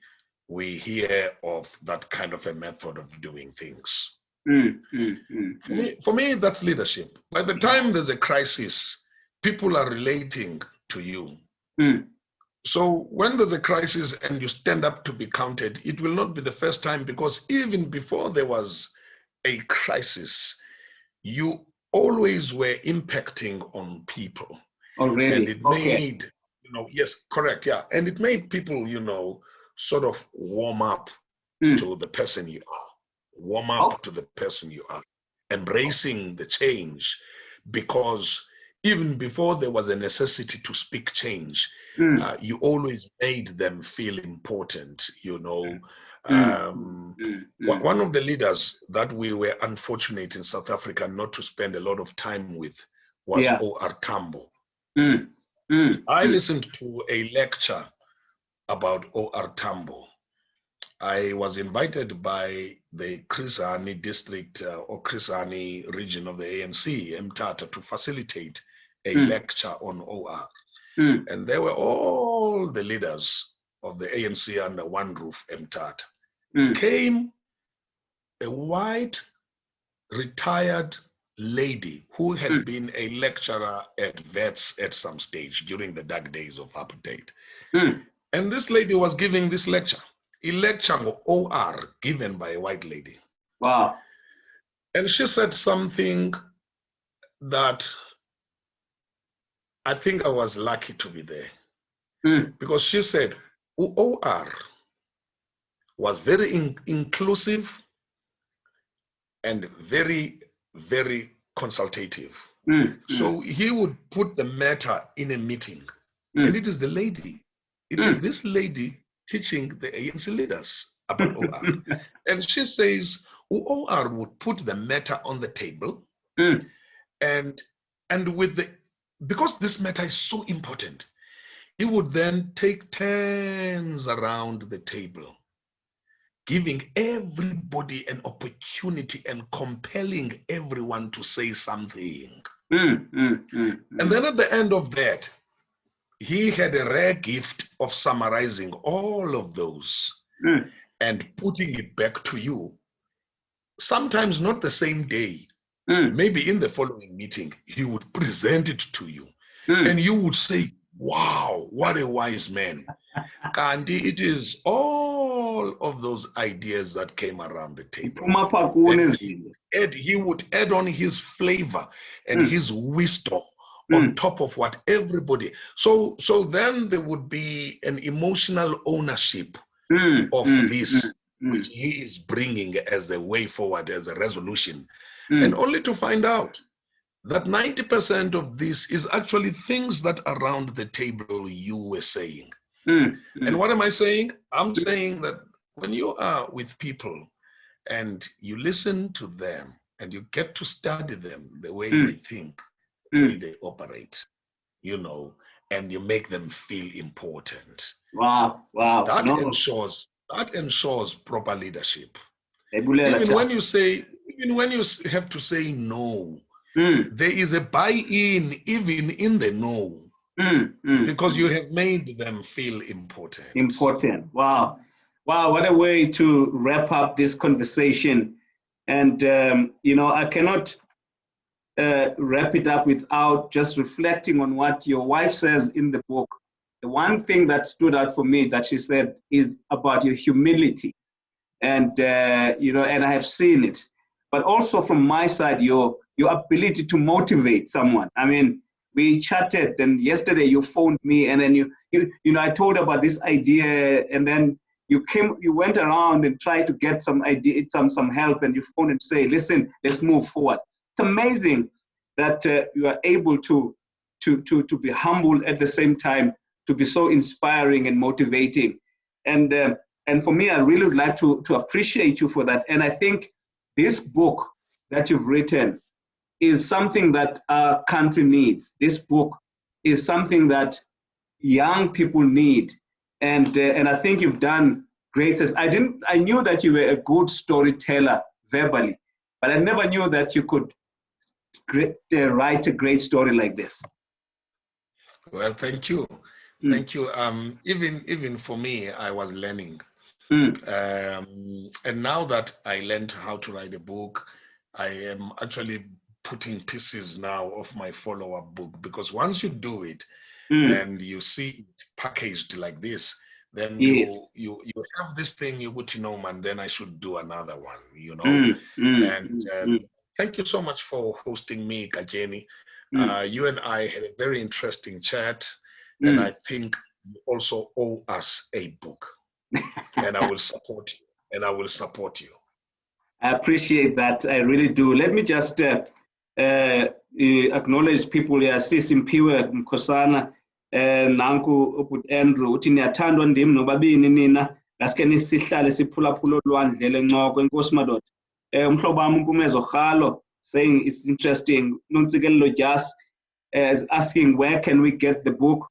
hear of that kind of a method of doing things. For me, that's leadership. By the time there's a crisis, people are relating to you. So when there's a crisis and you stand up to be counted, it will not be the first time, because even before there was a crisis, you always were impacting on people. Already. And it made, yes, correct, yeah. And it made people, sort of warm up to the person you are. Warm up to the person you are. Embracing the change, because even before there was a necessity to speak change, you always made them feel important, One of the leaders that we were unfortunate in South Africa not to spend a lot of time with was O.R. Tambo. I listened to a lecture about O.R. Tambo. I was invited by the Chris Hani district or Chris Hani region of the ANC, Mtata, to facilitate a lecture on O.R. And there were all the leaders of the ANC under one roof, Mtata. Came a white, retired lady who had been a lecturer at VETS at some stage during the dark days of apartheid. And this lady was giving this lecture, a lecture on OR given by a white lady. Wow. And she said something that I think I was lucky to be there. Because she said OR was very inclusive and very, very consultative. So he would put the matter in a meeting. And it is the lady. It is this lady teaching the ANC leaders about OR. And she says OR would put the matter on the table. And because this matter is so important, he would then take turns around the table, giving everybody an opportunity and compelling everyone to say something. And then at the end of that, he had a rare gift of summarizing all of those and putting it back to you. Sometimes not the same day, maybe in the following meeting, he would present it to you. And you would say, wow, what a wise man. Kandi, it is all of those ideas that came around the table. And he would add on his flavor and his wisdom on top of what everybody. So then there would be an emotional ownership of this. which he is bringing as a way forward, as a resolution, Mm. and only to find out that 90% of this is actually things that around the table you were saying. Mm. And Mm. what am I saying? I'm saying that when you are with people and you listen to them and you get to study them, the way they think, the way they operate, you know, and you make them feel important. Wow, wow. That No. ensures proper leadership. Ebulela Even cha. when you say, even when you have to say no, Mm. there is a buy-in even in the no, because you have made them feel important. Important. Wow. Wow, what a way to wrap up this conversation. And, you know, I cannot wrap it up without just reflecting on what your wife says in the book. The one thing that stood out for me that she said is about your humility. And, you know, and I have seen it. But also from my side, your ability to motivate someone. I mean, we chatted, and yesterday you phoned me, and then you know, I told about this idea, and then you went around and tried to get some idea, some help, and you phoned and say, listen, let's move forward. It's amazing that you are able to be humble at the same time, to be so inspiring and motivating. And for me, I really would like to appreciate you for that. And I think this book that you've written is something that our country needs. This book is something that young people need. And I think you've done great. I knew that you were a good storyteller verbally, but I never knew that you could write a great story like this. Well, thank you. Thank you. Even for me, I was learning. And now that I learned how to write a book, I am actually putting pieces now of my follow-up book, because once you do it and you see it packaged like this, then Yes. you have this thing, you go to know, man, then I should do another one, you know. And thank you so much for hosting me, Kajeni. You and I had a very interesting chat, and I think you also owe us a book. And I will support you. And I will support you. I appreciate that. I really do. Let me just acknowledge people here. Sisimpiwe Mkhosana, nanku ubut Andrew, uthi niyathandwa ndim nobabini nina, ngaske nisihlale siphulaphula olwandle lencoko, enkosi madoda. Umhlobo wami uMpumezo Rhalo saying it's interesting. Nontsikelelo Jas asking where can we get the book.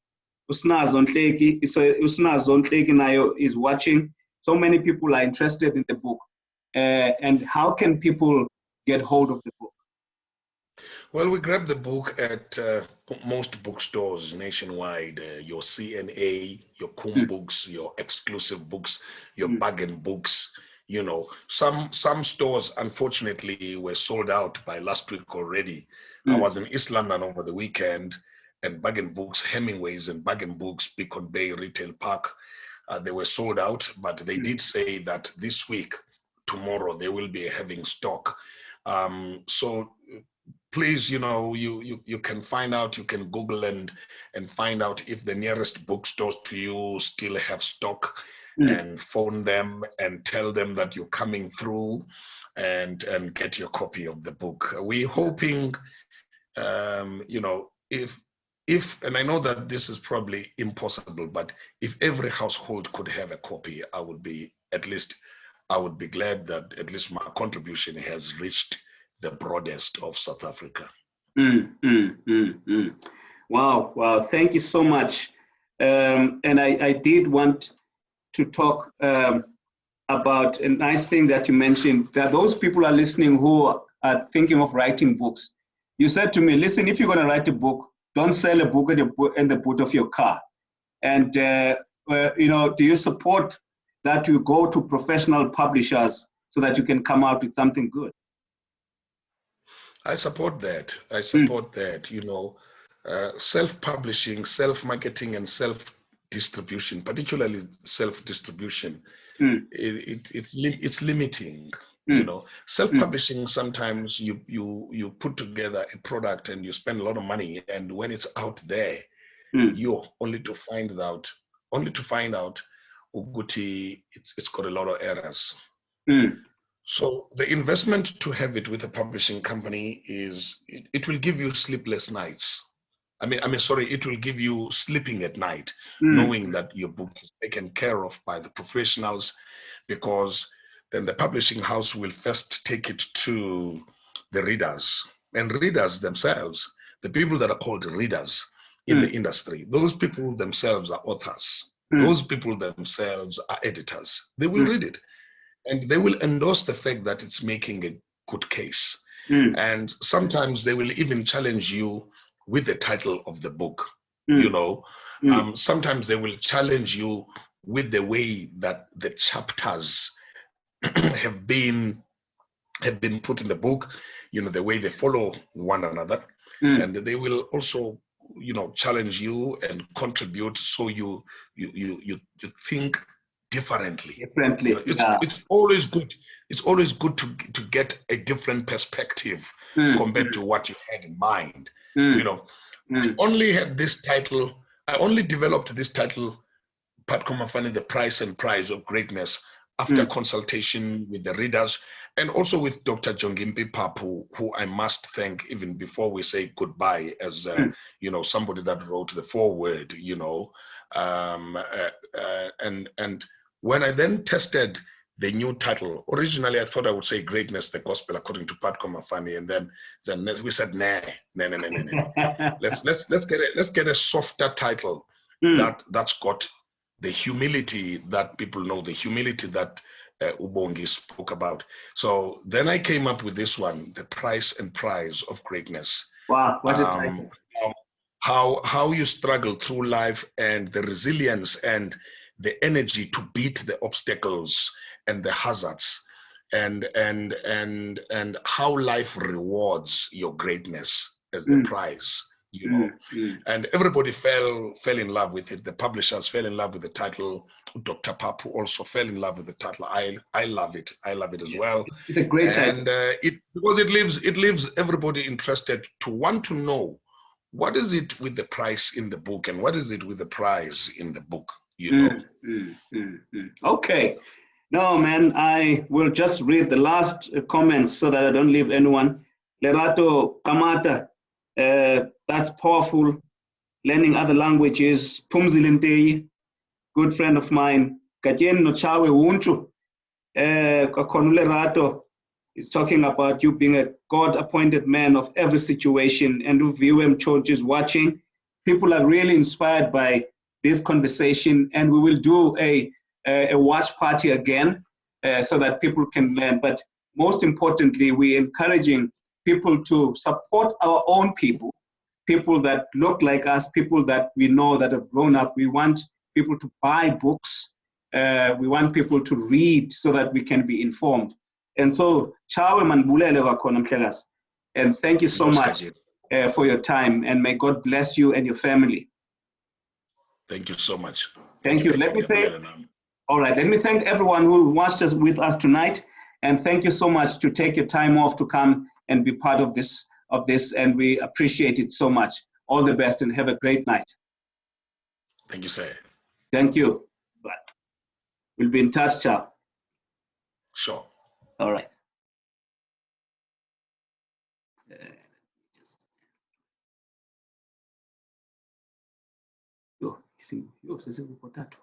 Usnazo Ntleki nayo is watching. So many people are interested in the book. And how can people get hold of the book? Well, we grab the book at most bookstores nationwide, your CNA, your Kum Books, your exclusive books, your bargain books. You know, some stores, unfortunately, were sold out by last week already. I was in East London over the weekend, and bargain books, Hemingway's and bargain books, Beacon Bay Retail Park, they were sold out, but they did say that this week, tomorrow, they will be having stock. So please, you know, you can find out, you can Google and find out if the nearest bookstores to you still have stock, and phone them and tell them that you're coming through, and get your copy of the book. We're hoping, you know, if and I know that this is probably impossible, but if every household could have a copy, I would be glad that at least my contribution has reached the broadest of South Africa. Wow. Thank you so much. And I did want to talk about a nice thing that you mentioned, that those people are listening who are thinking of writing books. You said to me, listen, if you're going to write a book, don't sell a book in the boot of your car. And, you know, do you support that you go to professional publishers so that you can come out with something good? I support that. You know, self-publishing, self-marketing, and self-distribution, particularly self-distribution, it's limiting. You know, self-publishing, sometimes you put together a product and you spend a lot of money, and when it's out there, you're only to find out Uguti, it's got a lot of errors. Mm. So the investment to have it with a publishing company is it will give you sleepless nights. Sorry, it will give you sleeping at night, knowing that your book is taken care of by the professionals, because then the publishing house will first take it to the readers, and readers themselves, the people that are called readers in the industry, those people themselves are authors. Those people themselves are editors. They will read it and they will endorse the fact that it's making a good case. And sometimes they will even challenge you with the title of the book. You know, sometimes they will challenge you with the way that the chapters have been put in the book, the way they follow one another. And they will also, challenge you and contribute so you think differently. Differently, It's always good. It's always good to get a different perspective compared to what you had in mind. I only had this title. I only developed this title, Putco Mafani, The Price and Prize of Greatness, after consultation with the readers and also with Dr. Jongimpi Papu, who I must thank even before we say goodbye, as somebody that wrote the foreword. And when I then tested the new title, originally I thought I would say Greatness, the Gospel According to Putco Mafani, and then we said nah. Let's get a softer title that's got the humility that people know, the humility that Ubongi spoke about. So then I came up with this one, The Price and Prize of Greatness. Wow, what a title. How you struggle through life and the resilience and the energy to beat the obstacles and the hazards, and how life rewards your greatness as the prize. And everybody fell in love with it. The publishers fell in love with the title. Dr. Papu also fell in love with the title. I love it. I love it as well. It's a great title. And because it leaves everybody interested to want to know what is it with the price in the book and what is it with the prize in the book. Okay. No, man, I will just read the last comments so that I don't leave anyone. Lerato Kamata, that's powerful. Learning other languages. Pumzilintei, good friend of mine. Katien Nochawe Wunchu, Lerato is talking about you being a God-appointed man of every situation. And VUM Church is watching. People are really inspired by this conversation, and we will do a watch party again so that people can learn. But most importantly, we're encouraging people to support our own people that look like us, people that we know that have grown up. We want people to buy books. We want people to read so that we can be informed. And so, and thank you so much for your time, and may God bless you and your family. Thank you so much. Thank you. Let me thank everyone who watched us with us tonight, and thank you so much to take your time off to come and be part of this, and we appreciate it so much. All the best and have a great night. Thank you, sir. Thank you. We'll be in touch, Chow. Sure. All right. Yo, sisi potato.